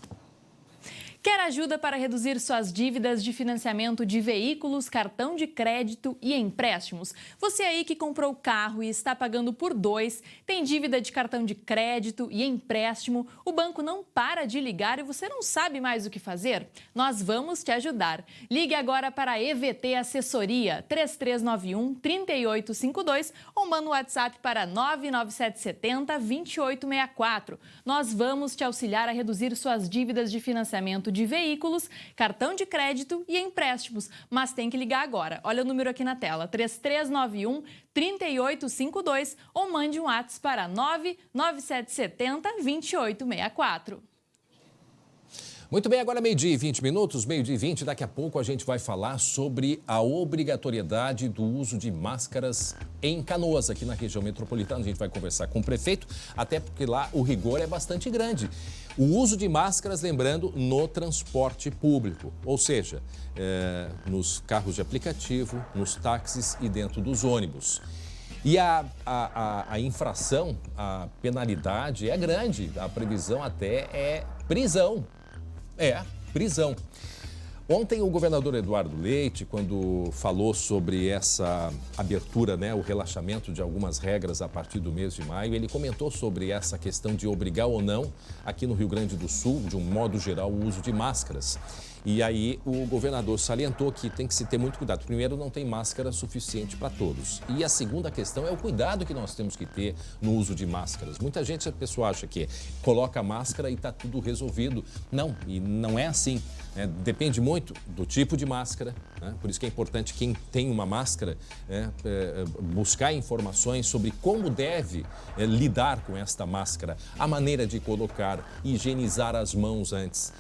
Quer ajuda para reduzir suas dívidas de financiamento de veículos, cartão de crédito e empréstimos? Você aí que comprou carro e está pagando por 2, tem dívida de cartão de crédito e empréstimo, o banco não para de ligar e você não sabe mais o que fazer? Nós vamos te ajudar. Ligue agora para a EVT Assessoria 3391-3852 ou manda um WhatsApp para 99770-2864. Nós vamos te auxiliar a reduzir suas dívidas de financiamento de veículos, cartão de crédito e empréstimos. Mas tem que ligar agora. Olha o número aqui na tela, 3391-3852 ou mande um WhatsApp para 99770-2864. Muito bem, agora 12h20, meio-dia e 20, daqui a pouco a gente vai falar sobre a obrigatoriedade do uso de máscaras em Canoas, aqui na região metropolitana. A gente vai conversar com o prefeito, até porque lá o rigor é bastante grande. O uso de máscaras, lembrando, no transporte público, ou seja, nos carros de aplicativo, nos táxis e dentro dos ônibus. E a infração, a penalidade é grande, a previsão até é prisão. Prisão. Ontem o governador Eduardo Leite, quando falou sobre essa abertura, né, o relaxamento de algumas regras a partir do mês de maio, ele comentou sobre essa questão de obrigar ou não, aqui no Rio Grande do Sul, de um modo geral, o uso de máscaras. E aí o governador salientou que tem que se ter muito cuidado. Primeiro, não tem máscara suficiente para todos. E a segunda questão é o cuidado que nós temos que ter no uso de máscaras. Muita gente, a pessoa acha que coloca a máscara e está tudo resolvido. Não, e não é assim. Depende muito do tipo de máscara, né? Por isso que é importante quem tem uma máscara buscar informações sobre como deve lidar com esta máscara, a maneira de colocar, higienizar as mãos antes.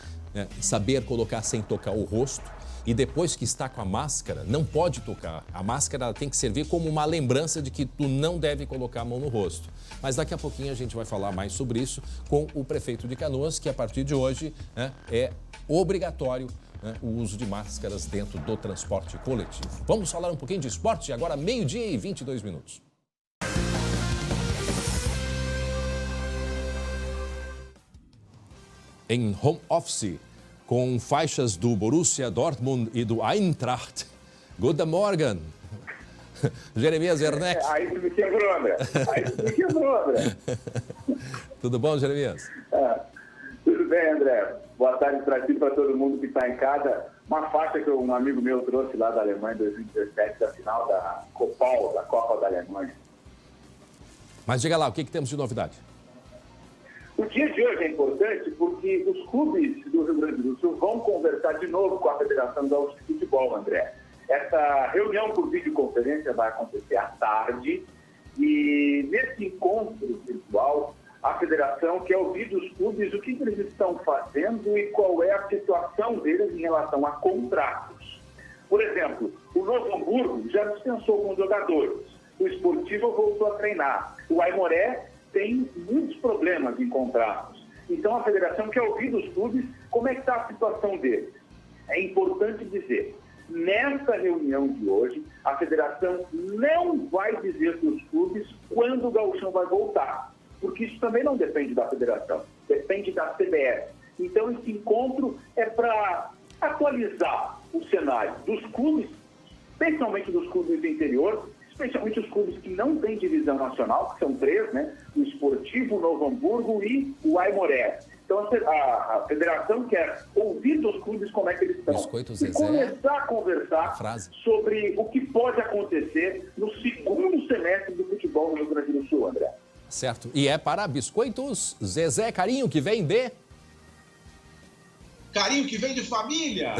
Saber colocar sem tocar o rosto e depois que está com a máscara, não pode tocar. A máscara tem que servir como uma lembrança de que tu não deve colocar a mão no rosto. Mas daqui a pouquinho a gente vai falar mais sobre isso com o prefeito de Canoas, que a partir de hoje é obrigatório o uso de máscaras dentro do transporte coletivo. Vamos falar um pouquinho de esporte agora, 12h22. Em home office, com faixas do Borussia Dortmund e do Eintracht. Guten Morgen, Jeremias Werneck. Aí tu me quebrou, André. Tudo bom, Jeremias? Tudo bem, André. Boa tarde para ti e para todo mundo que está em casa. Uma faixa que um amigo meu trouxe lá da Alemanha em 2017, da final da Copal, da Copa da Alemanha. Mas diga lá, o que temos de novidade? O dia de hoje é importante porque os clubes do Rio Grande do Sul vão conversar de novo com a Federação Gaúcha de Futebol, André. Essa reunião por videoconferência vai acontecer à tarde e nesse encontro virtual a Federação quer ouvir dos clubes o que eles estão fazendo e qual é a situação deles em relação a contratos. Por exemplo, O Novo Hamburgo já dispensou com os jogadores. O Esportivo voltou a treinar. O Aimoré tem muitos problemas em contratos. Então, a federação quer ouvir dos clubes como é que está a situação deles. É importante dizer, nesta reunião de hoje, a federação não vai dizer para os clubes quando o Gauchão vai voltar, porque isso também não depende da federação, depende da CBF. Então, esse encontro é para atualizar o cenário dos clubes, especialmente dos clubes do interior, especialmente os clubes que não têm divisão nacional, que são 3, né? O Esportivo, o Novo Hamburgo e o Aimoré. Então, a federação quer ouvir dos clubes como é que eles estão e começar a conversar sobre o que pode acontecer no segundo semestre do futebol no Rio Grande do Sul, André. Certo. E é para Biscoitos Zezé Carinho, que vem de... Carinho que vem de família.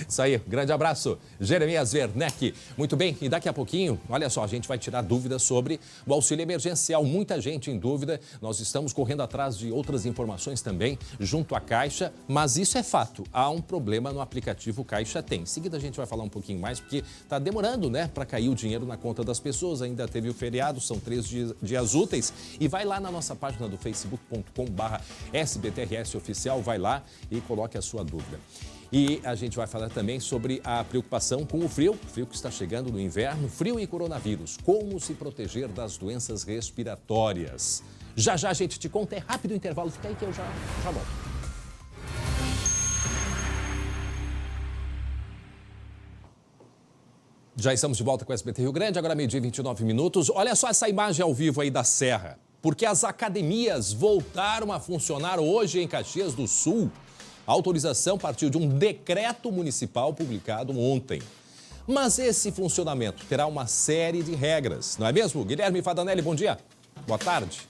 Isso aí, grande abraço. Jeremias Werneck. Muito bem, e daqui a pouquinho, olha só, a gente vai tirar dúvidas sobre o auxílio emergencial. Muita gente em dúvida, nós estamos correndo atrás de outras informações também, junto à Caixa, mas isso é fato, há um problema no aplicativo Caixa Tem. Em seguida a gente vai falar um pouquinho mais, porque está demorando, né, para cair o dinheiro na conta das pessoas. Ainda teve o feriado, são 3 dias úteis. E vai lá na nossa página do facebook.com/SBTRS Oficial, vai lá e coloque a sua dúvida. E a gente vai falar também sobre a preocupação com o frio que está chegando no inverno, frio e coronavírus. Como se proteger das doenças respiratórias. Já a gente te conta, é rápido o intervalo, fica aí que eu já volto. Já estamos de volta com o SBT Rio Grande, agora 12h e 29 minutos. Olha só essa imagem ao vivo aí da Serra, porque as academias voltaram a funcionar hoje em Caxias do Sul. A autorização partiu de um decreto municipal publicado ontem. Mas esse funcionamento terá uma série de regras, não é mesmo? Guilherme Fadanelli, bom dia. Boa tarde.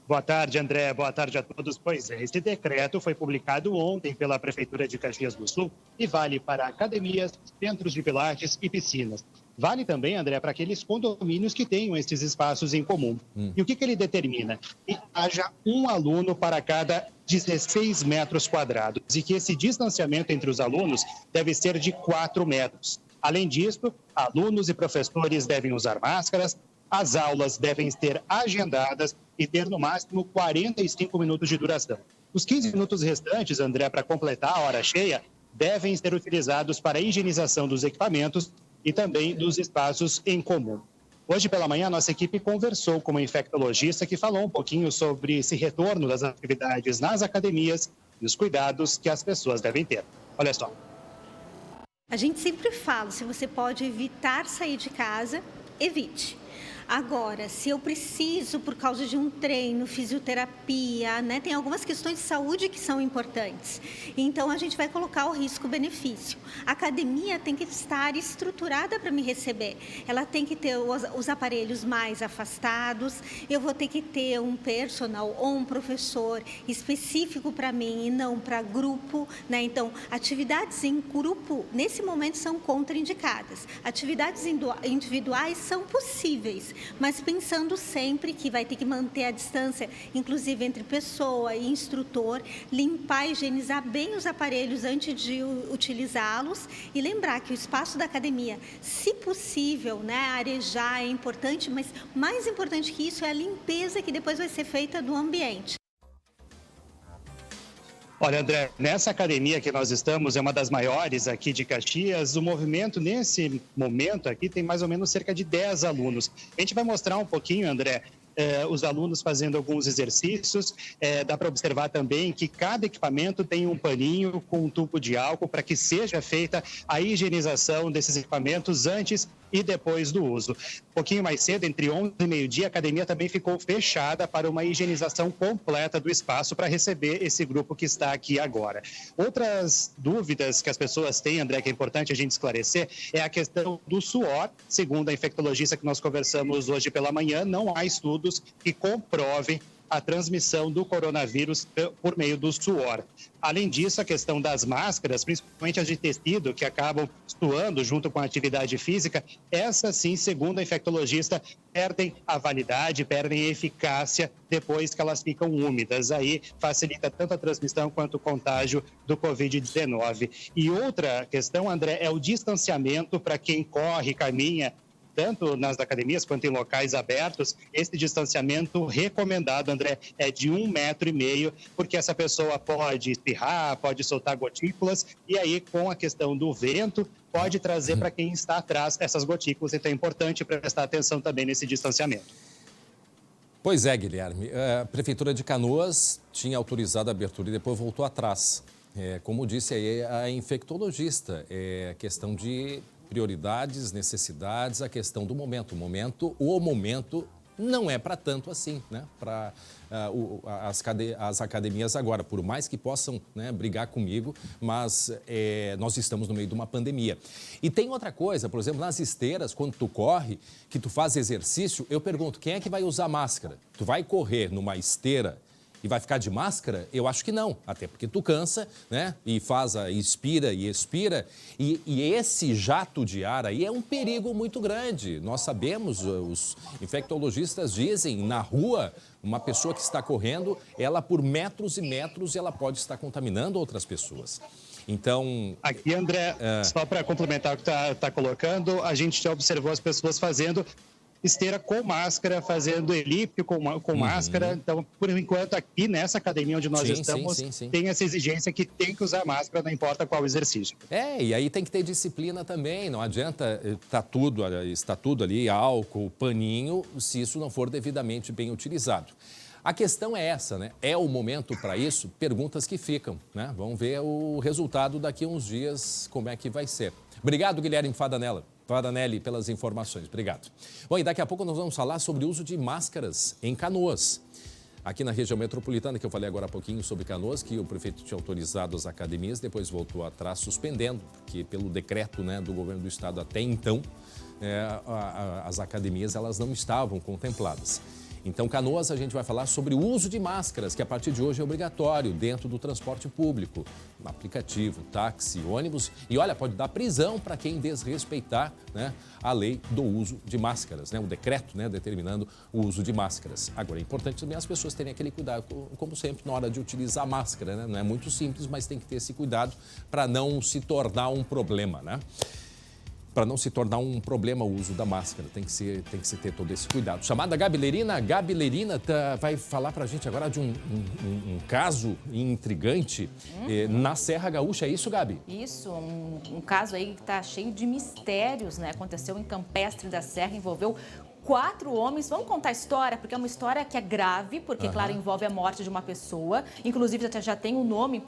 Boa tarde, André. Boa tarde a todos. Pois é, esse decreto foi publicado ontem pela Prefeitura de Caxias do Sul e vale para academias, centros de pilates e piscinas. Vale também, André, para aqueles condomínios que tenham esses espaços em comum. E o que ele determina? Que haja um aluno para cada 16 metros quadrados e que esse distanciamento entre os alunos deve ser de 4 metros. Além disso, alunos e professores devem usar máscaras, as aulas devem ser agendadas e ter no máximo 45 minutos de duração. Os 15 minutos restantes, André, para completar a hora cheia, devem ser utilizados para a higienização dos equipamentos e também dos espaços em comum. Hoje pela manhã, nossa equipe conversou com uma infectologista que falou um pouquinho sobre esse retorno das atividades nas academias e os cuidados que as pessoas devem ter. Olha só. A gente sempre fala, se você pode evitar sair de casa, evite. Agora, se eu preciso, por causa de um treino, fisioterapia, né, tem algumas questões de saúde que são importantes. Então, a gente vai colocar o risco-benefício. A academia tem que estar estruturada para me receber. Ela tem que ter os aparelhos mais afastados, eu vou ter que ter um personal ou um professor específico para mim e não para grupo, né? Então, atividades em grupo, nesse momento, são contraindicadas. Atividades individuais são possíveis, mas pensando sempre que vai ter que manter a distância, inclusive entre pessoa e instrutor, limpar e higienizar bem os aparelhos antes de utilizá-los e lembrar que o espaço da academia, se possível, né, arejar é importante, mas mais importante que isso é a limpeza que depois vai ser feita do ambiente. Olha, André, nessa academia que nós estamos, é uma das maiores aqui de Caxias. O movimento, nesse momento aqui, tem mais ou menos cerca de 10 alunos. A gente vai mostrar um pouquinho, André, os alunos fazendo alguns exercícios. Dá para observar também que cada equipamento tem um paninho com um tubo de álcool para que seja feita a higienização desses equipamentos antes e depois do uso. Um pouquinho mais cedo, entre 11 e meio-dia, a academia também ficou fechada para uma higienização completa do espaço para receber esse grupo que está aqui agora. Outras dúvidas que as pessoas têm, André, que é importante a gente esclarecer, é a questão do suor. Segundo a infectologista que nós conversamos hoje pela manhã, não há estudos que comprovem a transmissão do coronavírus por meio do suor. Além disso, a questão das máscaras, principalmente as de tecido, que acabam suando junto com a atividade física, essas sim, segundo a infectologista, perdem a validade, perdem a eficácia depois que elas ficam úmidas. Aí facilita tanto a transmissão quanto o contágio do Covid-19. E outra questão, André, é o distanciamento para quem corre, caminha, tanto nas academias quanto em locais abertos. Esse distanciamento recomendado, André, é de 1,5 metro, porque essa pessoa pode espirrar, pode soltar gotículas, e aí com a questão do vento, pode trazer para quem está atrás essas gotículas. Então é importante prestar atenção também nesse distanciamento. Pois é, Guilherme. A Prefeitura de Canoas tinha autorizado a abertura e depois voltou atrás. Como disse aí a infectologista, é questão de prioridades, necessidades, a questão do momento. O momento não é para tanto assim, né? Para as academias agora, por mais que possam, né, brigar comigo, mas nós estamos no meio de uma pandemia. E tem outra coisa, por exemplo, nas esteiras, quando tu corre, que tu faz exercício, eu pergunto, quem é que vai usar máscara? Tu vai correr numa esteira e vai ficar de máscara? Eu acho que não, até porque tu cansa, né? E inspira e expira. E esse jato de ar aí é um perigo muito grande. Nós sabemos, os infectologistas dizem, na rua, uma pessoa que está correndo, ela por metros e metros, ela pode estar contaminando outras pessoas. Então... Aqui, André, só para complementar o que está colocando, a gente já observou as pessoas fazendo esteira com máscara, fazendo elíptico com máscara. Então, por enquanto, aqui nessa academia onde nós estamos, tem essa exigência que tem que usar máscara, não importa qual exercício. E aí tem que ter disciplina também. Não adianta está tudo ali, álcool, paninho, se isso não for devidamente bem utilizado. A questão é essa, né? É o momento para isso? Perguntas que ficam, né? Vamos ver o resultado daqui a uns dias, como é que vai ser. Obrigado, Guilherme Fadanelli, pelas informações. Obrigado. Bom, e daqui a pouco nós vamos falar sobre o uso de máscaras em Canoas. Aqui na região metropolitana, que eu falei agora há pouquinho sobre Canoas, que o prefeito tinha autorizado as academias, depois voltou atrás suspendendo, porque pelo decreto, né, do governo do estado até então, as academias elas não estavam contempladas. Então, Canoas, a gente vai falar sobre o uso de máscaras, que a partir de hoje é obrigatório dentro do transporte público, aplicativo, táxi, ônibus. E olha, pode dar prisão para quem desrespeitar, né, a lei do uso de máscaras, né, o decreto, né, determinando o uso de máscaras. Agora, é importante também as pessoas terem aquele cuidado, como sempre, na hora de utilizar a máscara, né? Não é muito simples, mas tem que ter esse cuidado para não se tornar um problema, né? Para não se tornar um problema o uso da máscara, tem que se ter todo esse cuidado. Chamada Gabi Lerina vai falar para a gente agora de um caso intrigante na Serra Gaúcha, é isso, Gabi? Isso, um caso aí que está cheio de mistérios, né? Aconteceu em Campestre da Serra, envolveu 4 homens. Vamos contar a história, porque é uma história que é grave, porque, claro, envolve a morte de uma pessoa. Inclusive, já tem um nome,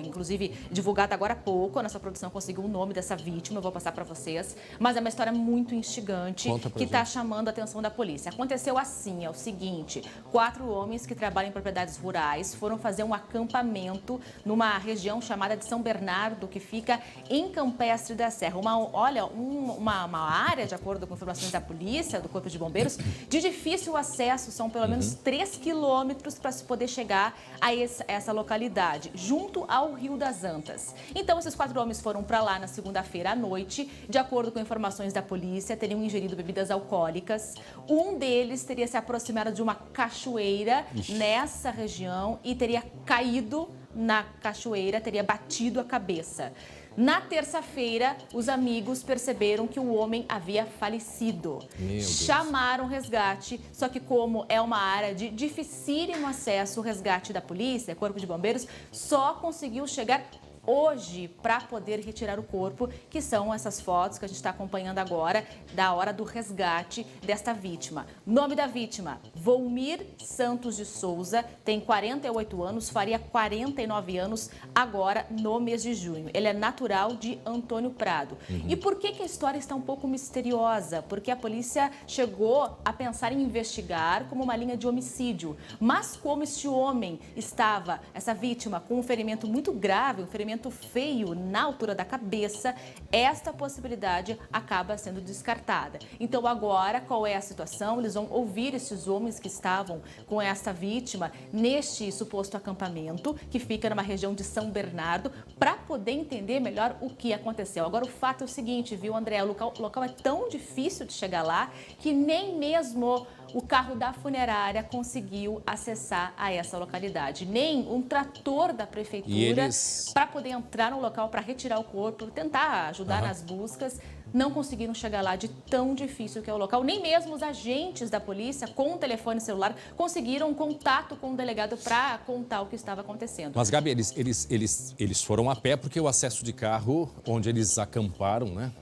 inclusive, divulgado agora há pouco. A nossa produção conseguiu o nome dessa vítima, eu vou passar para vocês. Mas é uma história muito instigante que está chamando a atenção da polícia. Aconteceu assim, é o seguinte: 4 homens que trabalham em propriedades rurais foram fazer um acampamento numa região chamada de São Bernardo, que fica em Campestre da Serra. Uma área, de acordo com informações da polícia, do Corpo de Bombeiros, de difícil acesso, são pelo menos 3 quilômetros para se poder chegar a essa localidade, junto ao Rio das Antas. Então, esses 4 homens foram para lá na segunda-feira à noite. De acordo com informações da polícia, teriam ingerido bebidas alcoólicas. Um deles teria se aproximado de uma cachoeira nessa região e teria caído na cachoeira, teria batido a cabeça. Na terça-feira, os amigos perceberam que o homem havia falecido. Chamaram o resgate, só que como é uma área de dificílimo acesso, o resgate da polícia, Corpo de Bombeiros, só conseguiu chegar hoje para poder retirar o corpo, que são essas fotos que a gente está acompanhando agora, da hora do resgate desta vítima. Nome da vítima: Volmir Santos de Souza, tem 48 anos, faria 49 anos agora no mês de junho. Ele é natural de Antônio Prado. E por que a história está um pouco misteriosa? Porque a polícia chegou a pensar em investigar como uma linha de homicídio. Mas como este homem estava, essa vítima, com um ferimento muito grave, um ferimento ferimento feio na altura da cabeça, esta possibilidade acaba sendo descartada. Então agora, qual é a situação? Eles vão ouvir esses homens que estavam com essa vítima neste suposto acampamento, que fica numa região de São Bernardo, para poder entender melhor o que aconteceu. Agora o fato é o seguinte, viu, André? O local é tão difícil de chegar lá que nem mesmo o carro da funerária conseguiu acessar a essa localidade. Nem um trator da prefeitura para poder entrar no local para retirar o corpo, tentar ajudar nas buscas, não conseguiram chegar lá de tão difícil que é o local. Nem mesmo os agentes da polícia com o telefone celular conseguiram contato com o delegado para contar o que estava acontecendo. Mas, Gabi, eles foram a pé porque o acesso de carro onde eles acamparam, né,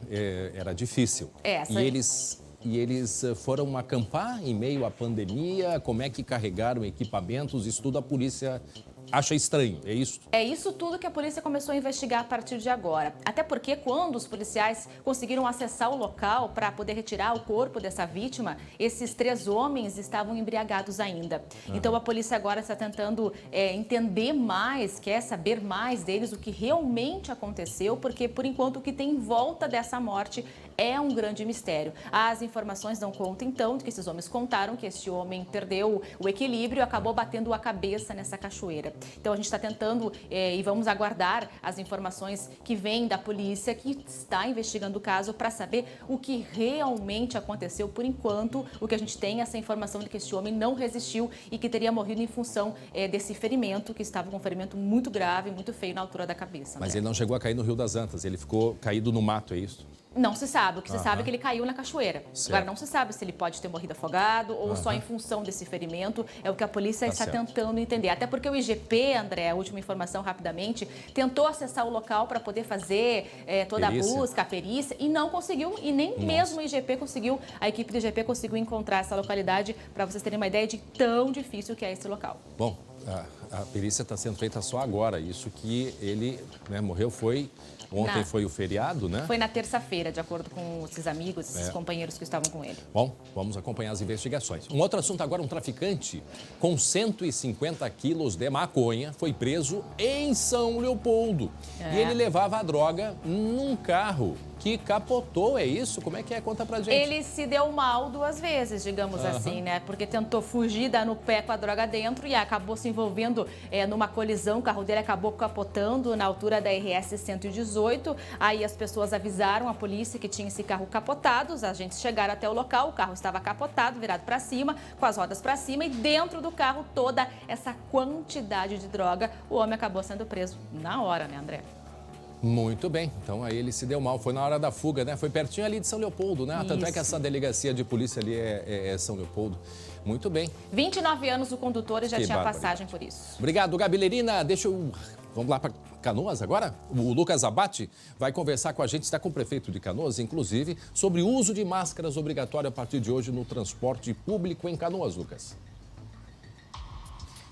era difícil. E eles foram acampar em meio à pandemia? Como é que carregaram equipamentos? Isso tudo a polícia acha estranho, é isso? É isso tudo que a polícia começou a investigar a partir de agora. Até porque quando os policiais conseguiram acessar o local para poder retirar o corpo dessa vítima, esses 3 homens estavam embriagados ainda. Então a polícia agora está tentando entender mais, quer saber mais deles, o que realmente aconteceu, porque por enquanto o que tem em volta dessa morte é um grande mistério. As informações dão conta, então, de que esses homens contaram que este homem perdeu o equilíbrio e acabou batendo a cabeça nessa cachoeira. Então, a gente está tentando e vamos aguardar as informações que vêm da polícia, que está investigando o caso, para saber o que realmente aconteceu. Por enquanto, o que a gente tem é essa informação de que este homem não resistiu e que teria morrido em função desse ferimento, que estava com um ferimento muito grave, muito feio na altura da cabeça. Mas ele não chegou a cair no Rio das Antas, ele ficou caído no mato, é isso? Não se sabe. O que se sabe é que ele caiu na cachoeira. Certo. Agora, não se sabe se ele pode ter morrido afogado ou só em função desse ferimento. É o que a polícia está tentando entender. Até porque o IGP, André, a última informação rapidamente, tentou acessar o local para poder fazer toda a busca, a perícia, e não conseguiu. E nem mesmo o IGP conseguiu, a equipe do IGP conseguiu encontrar essa localidade, para vocês terem uma ideia de tão difícil que é esse local. Bom, a perícia está sendo feita só agora. Isso que ele morreu foi... Ontem foi o feriado, né? Foi na terça-feira, de acordo com esses amigos, esses companheiros que estavam com ele. Bom, vamos acompanhar as investigações. Um outro assunto agora, um traficante com 150 quilos de maconha foi preso em São Leopoldo. E ele levava a droga num carro que capotou, é isso? Como é que é? Conta pra gente. Ele se deu mal 2 vezes, digamos assim, né? Porque tentou fugir, dar no pé com a droga dentro e acabou se envolvendo numa colisão. O carro dele acabou capotando na altura da RS 118. Aí as pessoas avisaram a polícia que tinha esse carro capotado. Os agentes chegaram até o local, o carro estava capotado, virado para cima, com as rodas para cima, e dentro do carro toda essa quantidade de droga. O homem acabou sendo preso na hora, né, André? Muito bem, então aí ele se deu mal, foi na hora da fuga, né? Foi pertinho ali de São Leopoldo, né? Tanto é que essa delegacia de polícia ali é São Leopoldo. Muito bem. 29 anos o condutor e já tinha passagem por isso. Obrigado, Gabi Lerina. Vamos lá para Canoas agora? O Lucas Abate vai conversar com a gente, está com o prefeito de Canoas, inclusive, sobre o uso de máscaras obrigatório a partir de hoje no transporte público em Canoas, Lucas.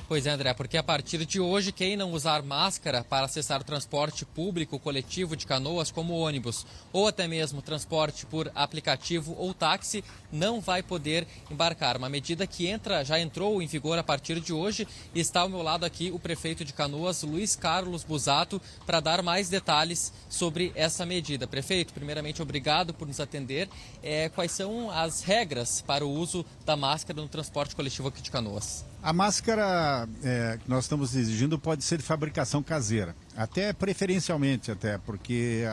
Pois é, André, porque a partir de hoje, quem não usar máscara para acessar o transporte público coletivo de Canoas, como ônibus, ou até mesmo transporte por aplicativo ou táxi, não vai poder embarcar. Uma medida que já entrou em vigor a partir de hoje, e está ao meu lado aqui o prefeito de Canoas, Luiz Carlos Busato, para dar mais detalhes sobre essa medida. Prefeito, primeiramente, obrigado por nos atender. Quais são as regras para o uso da máscara no transporte coletivo aqui de Canoas? A máscara que nós estamos exigindo pode ser de fabricação caseira, até preferencialmente, porque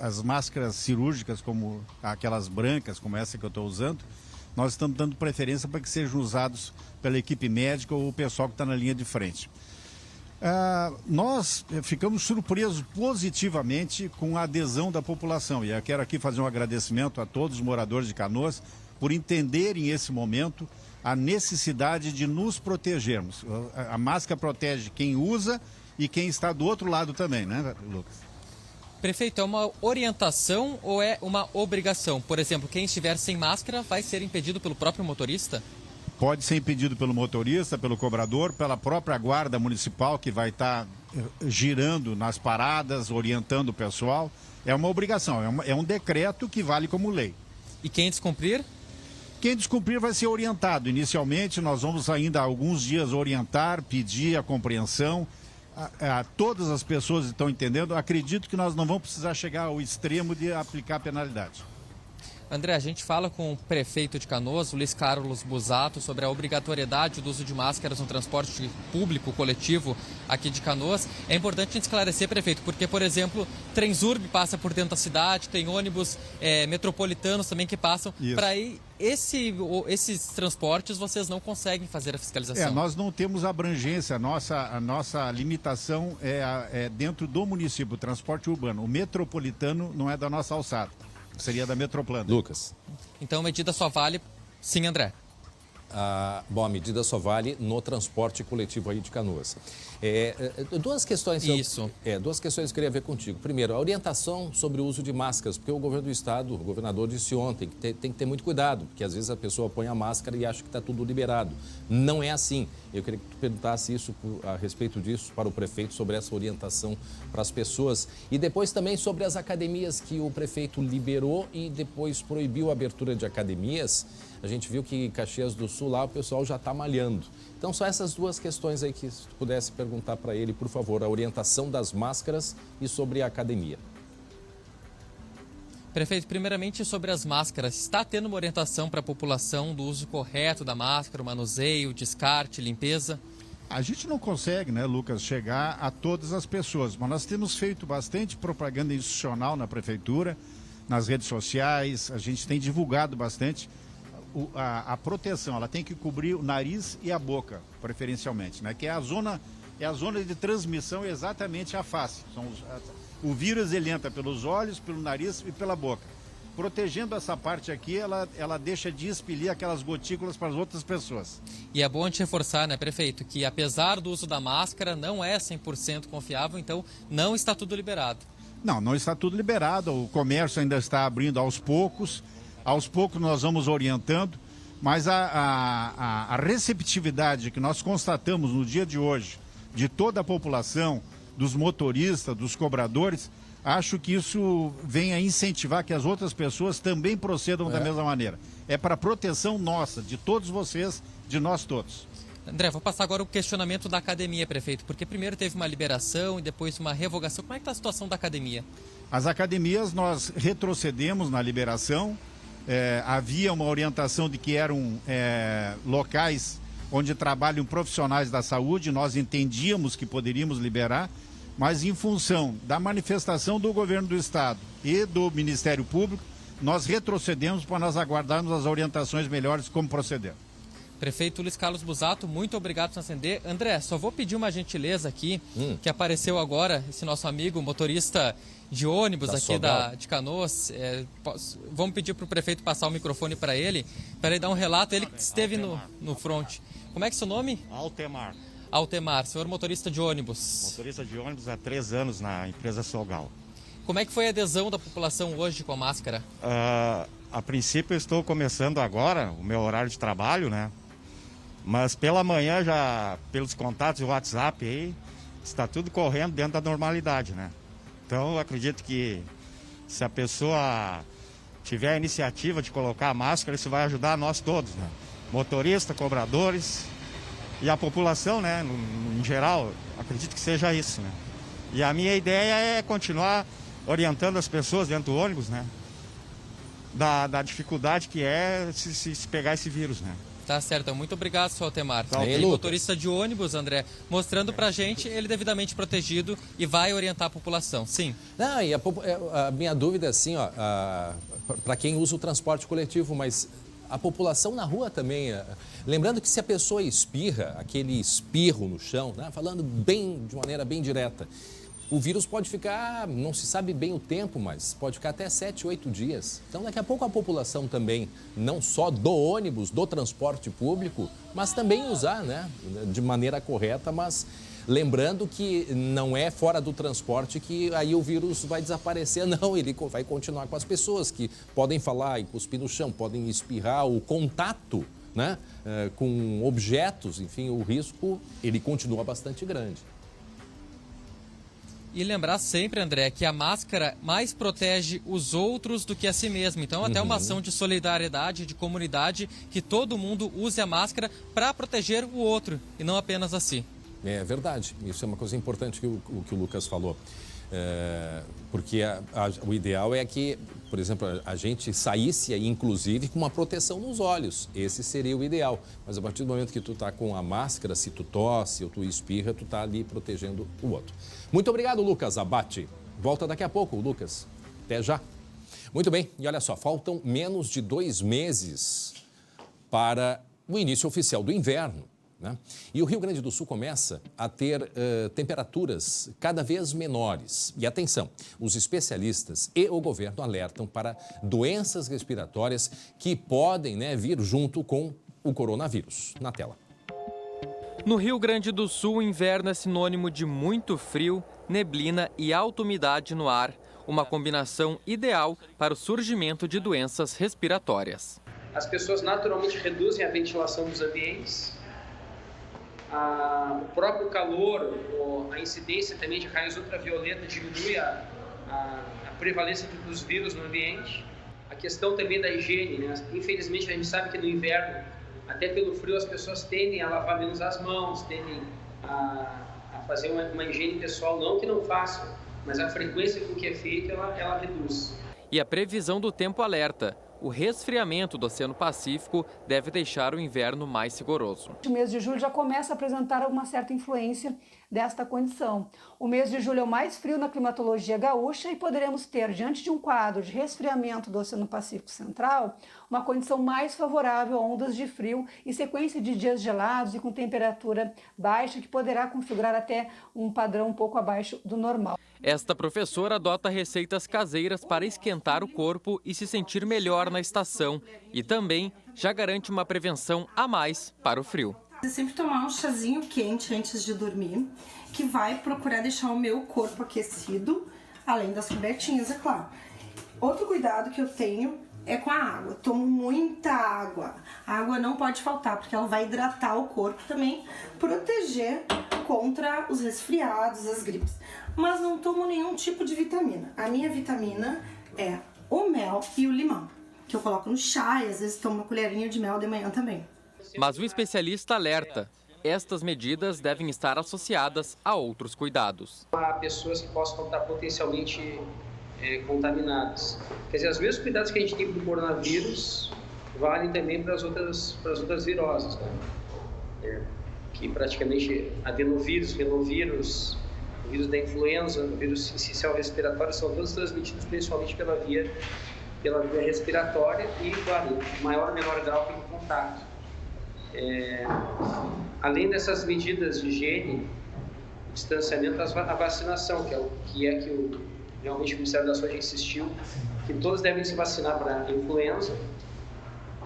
as máscaras cirúrgicas, como aquelas brancas, como essa que eu estou usando, nós estamos dando preferência para que sejam usados pela equipe médica ou o pessoal que está na linha de frente. Nós ficamos surpresos positivamente com a adesão da população, e eu quero aqui fazer um agradecimento a todos os moradores de Canoas por entenderem esse momento a necessidade de nos protegermos. A máscara protege quem usa e quem está do outro lado também, né, Lucas? Prefeito, é uma orientação ou é uma obrigação? Por exemplo, quem estiver sem máscara vai ser impedido pelo próprio motorista? Pode ser impedido pelo motorista, pelo cobrador, pela própria guarda municipal que vai estar girando nas paradas, orientando o pessoal. É uma obrigação, é um decreto que vale como lei. E quem descumprir? Quem descumprir vai ser orientado. Inicialmente, nós vamos ainda há alguns dias orientar, pedir a compreensão. todas as pessoas estão entendendo, acredito que nós não vamos precisar chegar ao extremo de aplicar penalidade. André, a gente fala com o prefeito de Canoas, Luiz Carlos Busato, sobre a obrigatoriedade do uso de máscaras no transporte público coletivo aqui de Canoas. É importante a gente esclarecer, prefeito, porque, por exemplo, Transurb passa por dentro da cidade, tem ônibus metropolitanos também que passam. Para ir esses transportes, vocês não conseguem fazer a fiscalização. Nós não temos abrangência, a nossa limitação é dentro do município, o transporte urbano. O metropolitano não é da nossa alçada. Seria da Metroplano. Lucas. Então a medida só vale... Sim, André. Bom, a medida só vale no transporte coletivo aí de Canoas. Duas questões. Duas questões que eu queria ver contigo. Primeiro, a orientação sobre o uso de máscaras, porque o governo do estado, o governador disse ontem que tem que ter muito cuidado, porque às vezes a pessoa põe a máscara e acha que está tudo liberado. Não é assim. Eu queria que tu perguntasse isso a respeito disso para o prefeito, sobre essa orientação para as pessoas. E depois também sobre as academias que o prefeito liberou e depois proibiu a abertura de academias. A gente viu que em Caxias do Sul lá o pessoal já está malhando. Então, só essas duas questões aí que se tu pudesse perguntar para ele, por favor, a orientação das máscaras e sobre a academia. Prefeito, primeiramente sobre as máscaras, está tendo uma orientação para a população do uso correto da máscara, o manuseio, descarte, limpeza? A gente não consegue, né, Lucas, chegar a todas as pessoas, mas nós temos feito bastante propaganda institucional na prefeitura, nas redes sociais, a gente tem divulgado bastante. A proteção, ela tem que cobrir o nariz e a boca, preferencialmente, né? Que é a zona de transmissão, exatamente a face. O vírus ele entra pelos olhos, pelo nariz e pela boca. Protegendo essa parte aqui, ela deixa de expelir aquelas gotículas para as outras pessoas. E é bom a gente reforçar, né, prefeito, que apesar do uso da máscara, não é 100% confiável, então não está tudo liberado. Não está tudo liberado, o comércio ainda está abrindo aos poucos. Aos poucos nós vamos orientando, mas a receptividade que nós constatamos no dia de hoje, de toda a população, dos motoristas, dos cobradores, acho que isso vem a incentivar que as outras pessoas também procedam da mesma maneira. É para proteção nossa, de todos vocês, de nós todos. André, vou passar agora o questionamento da academia, prefeito, porque primeiro teve uma liberação e depois uma revogação. Como é que está a situação da academia? As academias nós retrocedemos na liberação. Havia uma orientação de que eram locais onde trabalham profissionais da saúde, nós entendíamos que poderíamos liberar, mas em função da manifestação do governo do estado e do Ministério Público, nós retrocedemos para nós aguardarmos as orientações melhores como proceder. Prefeito Luiz Carlos Busato, muito obrigado por nos atender. André, só vou pedir uma gentileza aqui, que apareceu agora, esse nosso amigo motorista de ônibus aqui de Canoas. Vamos pedir para o prefeito passar o microfone para ele dar um relato. Ele que esteve no front. Como é que é seu nome? Altemar. Altemar, senhor motorista de ônibus. Motorista de ônibus há 3 anos na empresa Solgal. Como é que foi a adesão da população hoje com a máscara? A princípio eu estou começando agora o meu horário de trabalho, né? Mas pela manhã já, pelos contatos do WhatsApp aí, está tudo correndo dentro da normalidade, né? Então eu acredito que se a pessoa tiver a iniciativa de colocar a máscara, isso vai ajudar nós todos, né? Motoristas, cobradores e a população, né? Em geral, acredito que seja isso, né? E a minha ideia é continuar orientando as pessoas dentro do ônibus, né? Da dificuldade que é se pegar esse vírus, né? Tá certo, muito obrigado, senhor Altemar. Ele, motorista de ônibus, André, mostrando pra gente ele devidamente protegido e vai orientar a população, sim. Não, e a minha dúvida é assim, ó, para quem usa o transporte coletivo, mas a população na rua também, lembrando que se a pessoa espirra, aquele espirro no chão, né, falando de maneira bem direta, o vírus pode ficar, não se sabe bem o tempo, mas pode ficar até 7, 8 dias. Então, daqui a pouco a população também, não só do ônibus, do transporte público, mas também usar, né, de maneira correta, mas lembrando que não é fora do transporte que aí o vírus vai desaparecer, não. Ele vai continuar com as pessoas que podem falar e cuspir no chão, podem espirrar, o contato, né, com objetos, enfim, o risco, ele continua bastante grande. E lembrar sempre, André, que a máscara mais protege os outros do que a si mesmo. Então, até uma ação de solidariedade, de comunidade, que todo mundo use a máscara para proteger o outro e não apenas a si. É verdade, isso é uma coisa importante que o Lucas falou. Porque o ideal é que, por exemplo, a gente saísse aí, inclusive, com uma proteção nos olhos. Esse seria o ideal. Mas a partir do momento que tu tá com a máscara, se tu tosse ou tu espirra, tu tá ali protegendo o outro. Muito obrigado, Lucas Abate. Volta daqui a pouco, Lucas. Até já. Muito bem, e olha só, faltam menos de 2 meses para o início oficial do inverno, né? E o Rio Grande do Sul começa a ter temperaturas cada vez menores. E atenção, os especialistas e o governo alertam para doenças respiratórias que podem, né, vir junto com o coronavírus. Na tela. No Rio Grande do Sul, o inverno é sinônimo de muito frio, neblina e alta umidade no ar. Uma combinação ideal para o surgimento de doenças respiratórias. As pessoas naturalmente reduzem a ventilação dos ambientes. O próprio calor, a incidência também de raios ultravioleta diminui a prevalência dos vírus no ambiente. A questão também da higiene, né? Infelizmente a gente sabe que no inverno, até pelo frio, as pessoas tendem a lavar menos as mãos, tendem a fazer uma higiene pessoal, não que não façam, mas a frequência com que é feita, ela reduz. E a previsão do tempo alerta. O resfriamento do Oceano Pacífico deve deixar o inverno mais rigoroso. O mês de julho já começa a apresentar uma certa influência desta condição. O mês de julho é o mais frio na climatologia gaúcha e poderemos ter, diante de um quadro de resfriamento do Oceano Pacífico Central, uma condição mais favorável a ondas de frio e sequência de dias gelados e com temperatura baixa, que poderá configurar até um padrão um pouco abaixo do normal. Esta professora adota receitas caseiras para esquentar o corpo e se sentir melhor na estação. E também já garante uma prevenção a mais para o frio. Eu sempre tomar um chazinho quente antes de dormir, que vai procurar deixar o meu corpo aquecido, além das cobertinhas, é claro. Outro cuidado que eu tenho é com a água. Tomo muita água. A água não pode faltar, porque ela vai hidratar o corpo também, proteger contra os resfriados, as gripes. Mas não tomo nenhum tipo de vitamina. A minha vitamina é o mel e o limão, que eu coloco no chá e às vezes tomo uma colherinha de mel de manhã também. Mas o especialista alerta, estas medidas devem estar associadas a outros cuidados. Há pessoas que possam estar potencialmente contaminadas. Quer dizer, os mesmos cuidados que a gente tem para o coronavírus valem também para as outras viroses, né? Que praticamente adenovírus, renovírus, o vírus da influenza, o vírus sincicial respiratório são todos transmitidos principalmente pela via respiratória e, claro, em maior ou menor grau pelo contato. Além dessas medidas de higiene, distanciamento, a vacinação, que realmente o Ministério da Saúde insistiu que todos devem se vacinar para a influenza,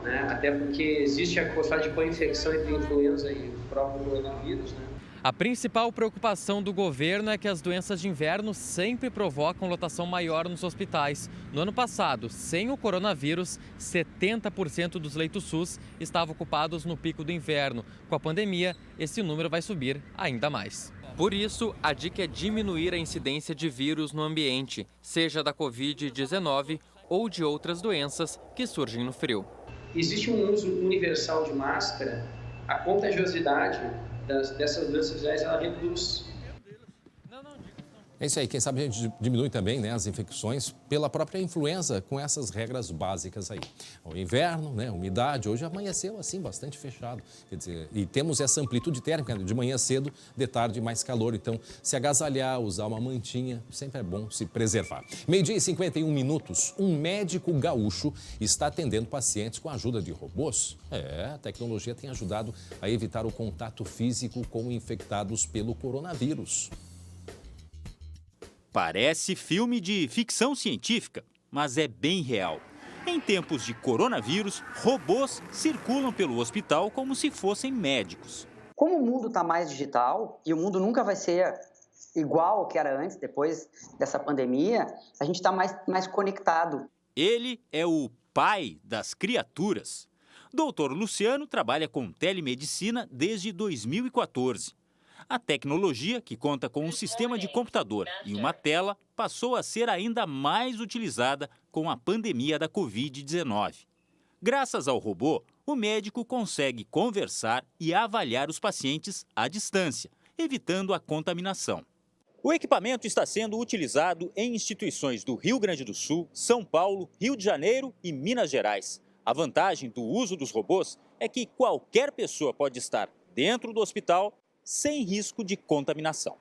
né? Até porque existe a possibilidade de co-infecção entre a influenza e o próprio coronavírus, né? A principal preocupação do governo é que as doenças de inverno sempre provocam lotação maior nos hospitais. No ano passado, sem o coronavírus, 70% dos leitos SUS estavam ocupados no pico do inverno. Com a pandemia, esse número vai subir ainda mais. Por isso, a dica é diminuir a incidência de vírus no ambiente, seja da Covid-19 ou de outras doenças que surgem no frio. Existe um uso universal de máscara, a contagiosidade dessas doenças virais, ela reduz. É isso aí, quem sabe a gente diminui também, né, as infecções pela própria influenza com essas regras básicas aí. O inverno, né, umidade, hoje amanheceu assim, bastante fechado. Quer dizer, e temos essa amplitude térmica, de manhã cedo, de tarde mais calor. Então, se agasalhar, usar uma mantinha, sempre é bom se preservar. 12h e 51 minutos, um médico gaúcho está atendendo pacientes com a ajuda de robôs. A tecnologia tem ajudado a evitar o contato físico com infectados pelo coronavírus. Parece filme de ficção científica, mas é bem real. Em tempos de coronavírus, robôs circulam pelo hospital como se fossem médicos. Como o mundo está mais digital e o mundo nunca vai ser igual ao que era antes, depois dessa pandemia, a gente está mais conectado. Ele é o pai das criaturas. Dr. Luciano trabalha com telemedicina desde 2014. A tecnologia, que conta com um sistema de computador e uma tela, passou a ser ainda mais utilizada com a pandemia da Covid-19. Graças ao robô, o médico consegue conversar e avaliar os pacientes à distância, evitando a contaminação. O equipamento está sendo utilizado em instituições do Rio Grande do Sul, São Paulo, Rio de Janeiro e Minas Gerais. A vantagem do uso dos robôs é que qualquer pessoa pode estar dentro do hospital sem risco de contaminação.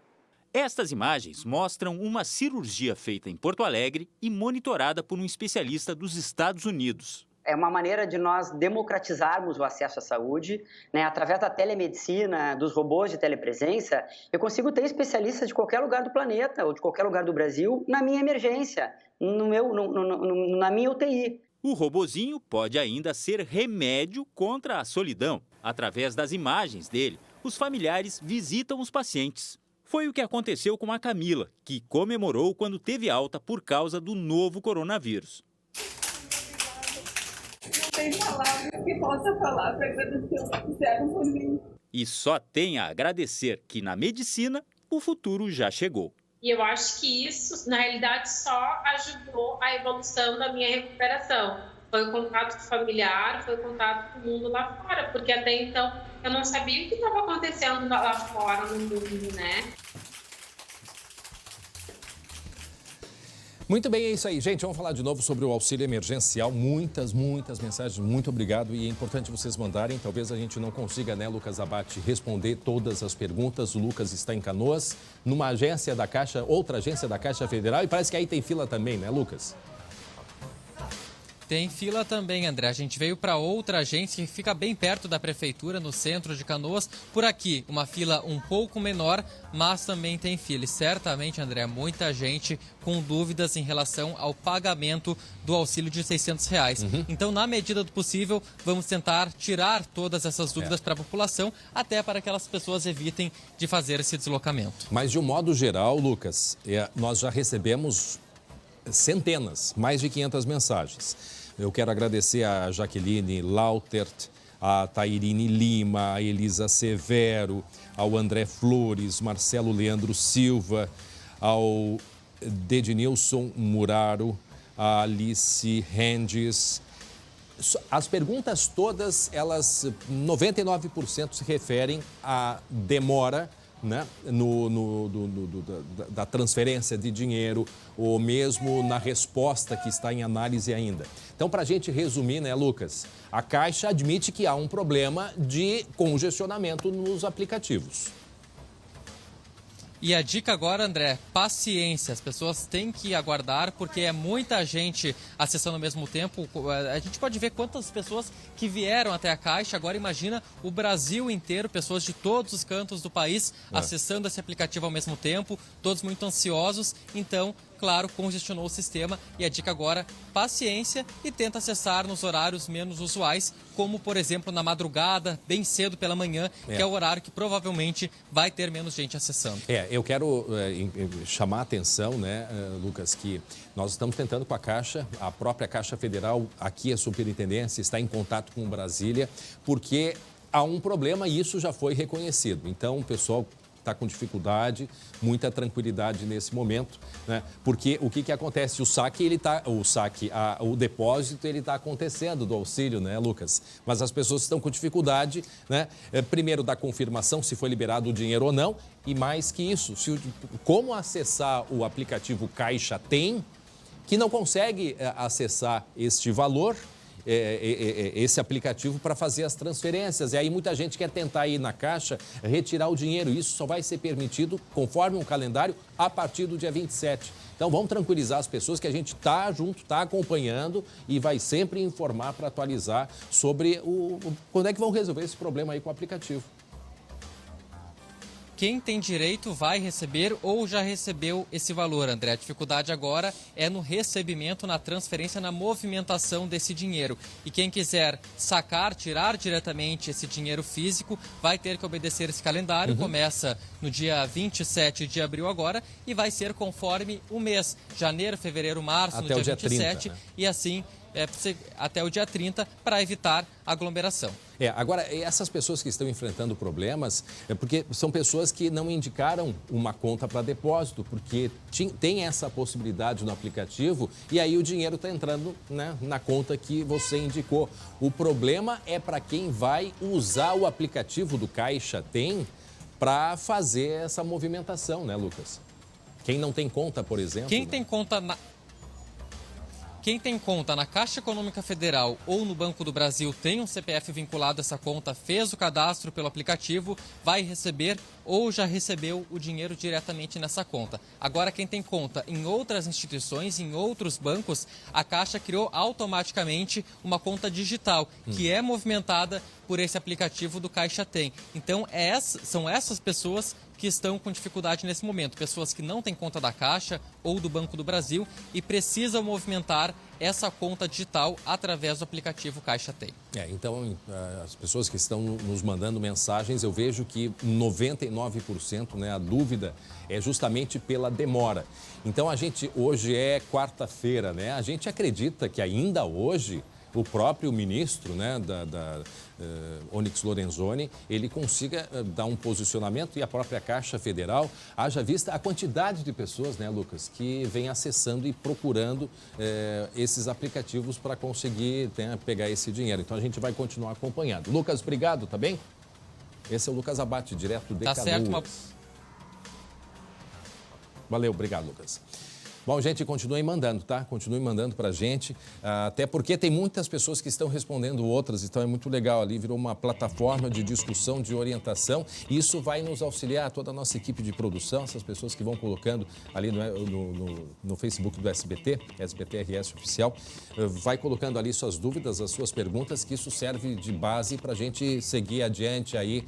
Estas imagens mostram uma cirurgia feita em Porto Alegre e monitorada por um especialista dos Estados Unidos. É uma maneira de nós democratizarmos o acesso à saúde, né? Através da telemedicina, dos robôs de telepresença, eu consigo ter especialistas de qualquer lugar do planeta ou de qualquer lugar do Brasil na minha emergência, na minha UTI. O robozinho pode ainda ser remédio contra a solidão. Através das imagens dele, os familiares visitam os pacientes. Foi o que aconteceu com a Camila, que comemorou quando teve alta por causa do novo coronavírus. Não tem palavras que possa falar para agradecer o que fizeram por mim. E só tem a agradecer que na medicina o futuro já chegou. E eu acho que isso, na realidade, só ajudou a evolução da minha recuperação. Foi o contato familiar, foi o contato com o mundo lá fora, porque até então eu não sabia o que estava acontecendo lá fora no mundo, né? Muito bem, é isso aí, gente. Vamos falar de novo sobre o auxílio emergencial. Muitas mensagens. Muito obrigado. E é importante vocês mandarem. Talvez a gente não consiga, né, Lucas Abate, responder todas as perguntas. O Lucas está em Canoas, numa agência da Caixa, outra agência da Caixa Federal. E parece que aí tem fila também, né, Lucas? Tem fila também, André. A gente veio para outra agência que fica bem perto da prefeitura, no centro de Canoas. Por aqui, uma fila um pouco menor, mas também tem fila. E certamente, André, muita gente com dúvidas em relação ao pagamento do auxílio de R$600. Então, na medida do possível, vamos tentar tirar todas essas dúvidas para a população, até para que aquelas pessoas evitem de fazer esse deslocamento. Mas, de um modo geral, Lucas, nós já recebemos centenas, mais de 500 mensagens. Eu quero agradecer a Jaqueline Lautert, a Tairine Lima, a Elisa Severo, ao André Flores, Marcelo Leandro Silva, ao Dednilson Muraro, a Alice Rendes. As perguntas todas, elas, 99% se referem à demora, né, da transferência de dinheiro, ou mesmo na resposta que está em análise ainda. Então, para a gente resumir, né, Lucas, a Caixa admite que há um problema de congestionamento nos aplicativos. E a dica agora, André, paciência. As pessoas têm que aguardar, porque é muita gente acessando ao mesmo tempo. A gente pode ver quantas pessoas que vieram até a Caixa. Agora imagina o Brasil inteiro, pessoas de todos os cantos do país acessando esse aplicativo ao mesmo tempo, todos muito ansiosos. Então, claro, congestionou o sistema. E a dica agora, paciência, e tenta acessar nos horários menos usuais, como, por exemplo, na madrugada, bem cedo pela manhã, que é o horário que provavelmente vai ter menos gente acessando. Eu quero chamar a atenção, né, Lucas, que nós estamos tentando com a Caixa, a própria Caixa Federal, aqui a Superintendência está em contato com Brasília, porque há um problema e isso já foi reconhecido. Então, o pessoal está com dificuldade, muita tranquilidade nesse momento, né? Porque o que acontece? O depósito ele está acontecendo do auxílio, né, Lucas? Mas as pessoas estão com dificuldade, né? Primeiro da confirmação se foi liberado o dinheiro ou não, e mais que isso, como acessar o aplicativo Caixa Tem, que não consegue acessar este valor, esse aplicativo para fazer as transferências. E aí muita gente quer tentar ir na Caixa, retirar o dinheiro. Isso só vai ser permitido conforme um calendário a partir do dia 27. Então vamos tranquilizar as pessoas que a gente está junto, está acompanhando e vai sempre informar para atualizar sobre quando é que vão resolver esse problema aí com o aplicativo. Quem tem direito vai receber ou já recebeu esse valor, André. A dificuldade agora é no recebimento, na transferência, na movimentação desse dinheiro. E quem quiser sacar, tirar diretamente esse dinheiro físico, vai ter que obedecer esse calendário. Começa no dia 27 de abril agora e vai ser conforme o mês. Janeiro, fevereiro, março, até no dia 27. 30, né? E assim até o dia 30 para evitar aglomeração. Agora, essas pessoas que estão enfrentando problemas, porque são pessoas que não indicaram uma conta para depósito, porque tem essa possibilidade no aplicativo e aí o dinheiro está entrando, né, na conta que você indicou. O problema é para quem vai usar o aplicativo do Caixa Tem para fazer essa movimentação, né, Lucas? Quem não tem conta, por exemplo... Quem tem conta na Caixa Econômica Federal ou no Banco do Brasil, tem um CPF vinculado a essa conta, fez o cadastro pelo aplicativo, vai receber ou já recebeu o dinheiro diretamente nessa conta. Agora, quem tem conta em outras instituições, em outros bancos, a Caixa criou automaticamente uma conta digital, que é movimentada por esse aplicativo do Caixa Tem. Então, são essas pessoas que estão com dificuldade nesse momento, pessoas que não têm conta da Caixa ou do Banco do Brasil e precisam movimentar essa conta digital através do aplicativo Caixa Tem. Então, as pessoas que estão nos mandando mensagens, eu vejo que 99%, né, a dúvida é justamente pela demora. Então, hoje é quarta-feira, né? A gente acredita que ainda hoje o próprio ministro, né, Onyx Lorenzoni, ele consiga dar um posicionamento e a própria Caixa Federal, haja vista a quantidade de pessoas, né, Lucas, que vem acessando e procurando esses aplicativos para conseguir pegar esse dinheiro. Então, a gente vai continuar acompanhando. Lucas, obrigado, tá bem? Esse é o Lucas Abate, direto de Canoas. Certo, Valeu, obrigado, Lucas. Bom, gente, continuem mandando, tá? Continuem mandando pra gente, até porque tem muitas pessoas que estão respondendo outras, então é muito legal ali, virou uma plataforma de discussão, de orientação, e isso vai nos auxiliar, toda a nossa equipe de produção, essas pessoas que vão colocando ali no Facebook do SBT, SBT-RS Oficial, vai colocando ali suas dúvidas, as suas perguntas, que isso serve de base pra gente seguir adiante aí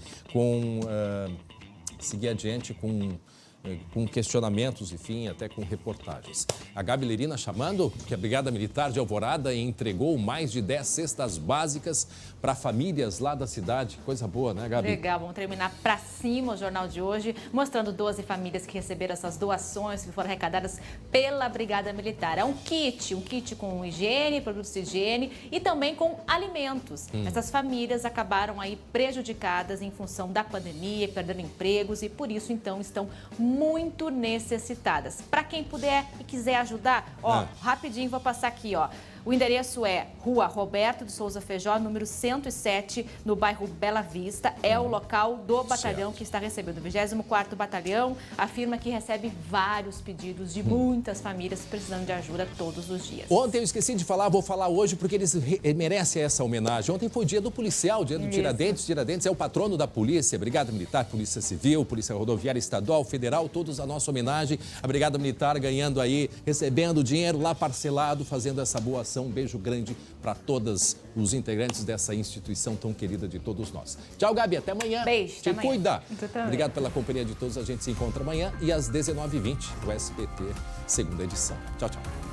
com questionamentos, enfim, até com reportagens. A Gabi Lerina chamando que a Brigada Militar de Alvorada entregou mais de 10 cestas básicas para famílias lá da cidade. Coisa boa, né, Gabi? Legal, vamos terminar para cima o jornal de hoje, mostrando 12 famílias que receberam essas doações que foram arrecadadas pela Brigada Militar. É um kit com higiene, produtos de higiene e também com alimentos. Essas famílias acabaram aí prejudicadas em função da pandemia, perdendo empregos e por isso, então, estão muito necessitadas. Para quem puder e quiser ajudar, rapidinho vou passar aqui, ó. O endereço é Rua Roberto de Souza Feijó, número 107, no bairro Bela Vista. É o local do batalhão que está recebendo. O 24º Batalhão afirma que recebe vários pedidos de muitas famílias precisando de ajuda todos os dias. Ontem eu esqueci de falar, vou falar hoje porque eles merecem essa homenagem. Ontem foi o dia do policial, dia do Tiradentes. Tiradentes é o patrono da polícia, Brigada Militar, Polícia Civil, Polícia Rodoviária Estadual, Federal, todos a nossa homenagem. A Brigada Militar ganhando aí, recebendo dinheiro lá parcelado, fazendo essa boa ação. Um beijo grande para todos os integrantes dessa instituição tão querida de todos nós. Tchau, Gabi. Até amanhã. Beijo. Te cuida. Amanhã. Obrigado pela companhia de todos. A gente se encontra amanhã e às 19h20 do SBT, segunda edição. Tchau, tchau.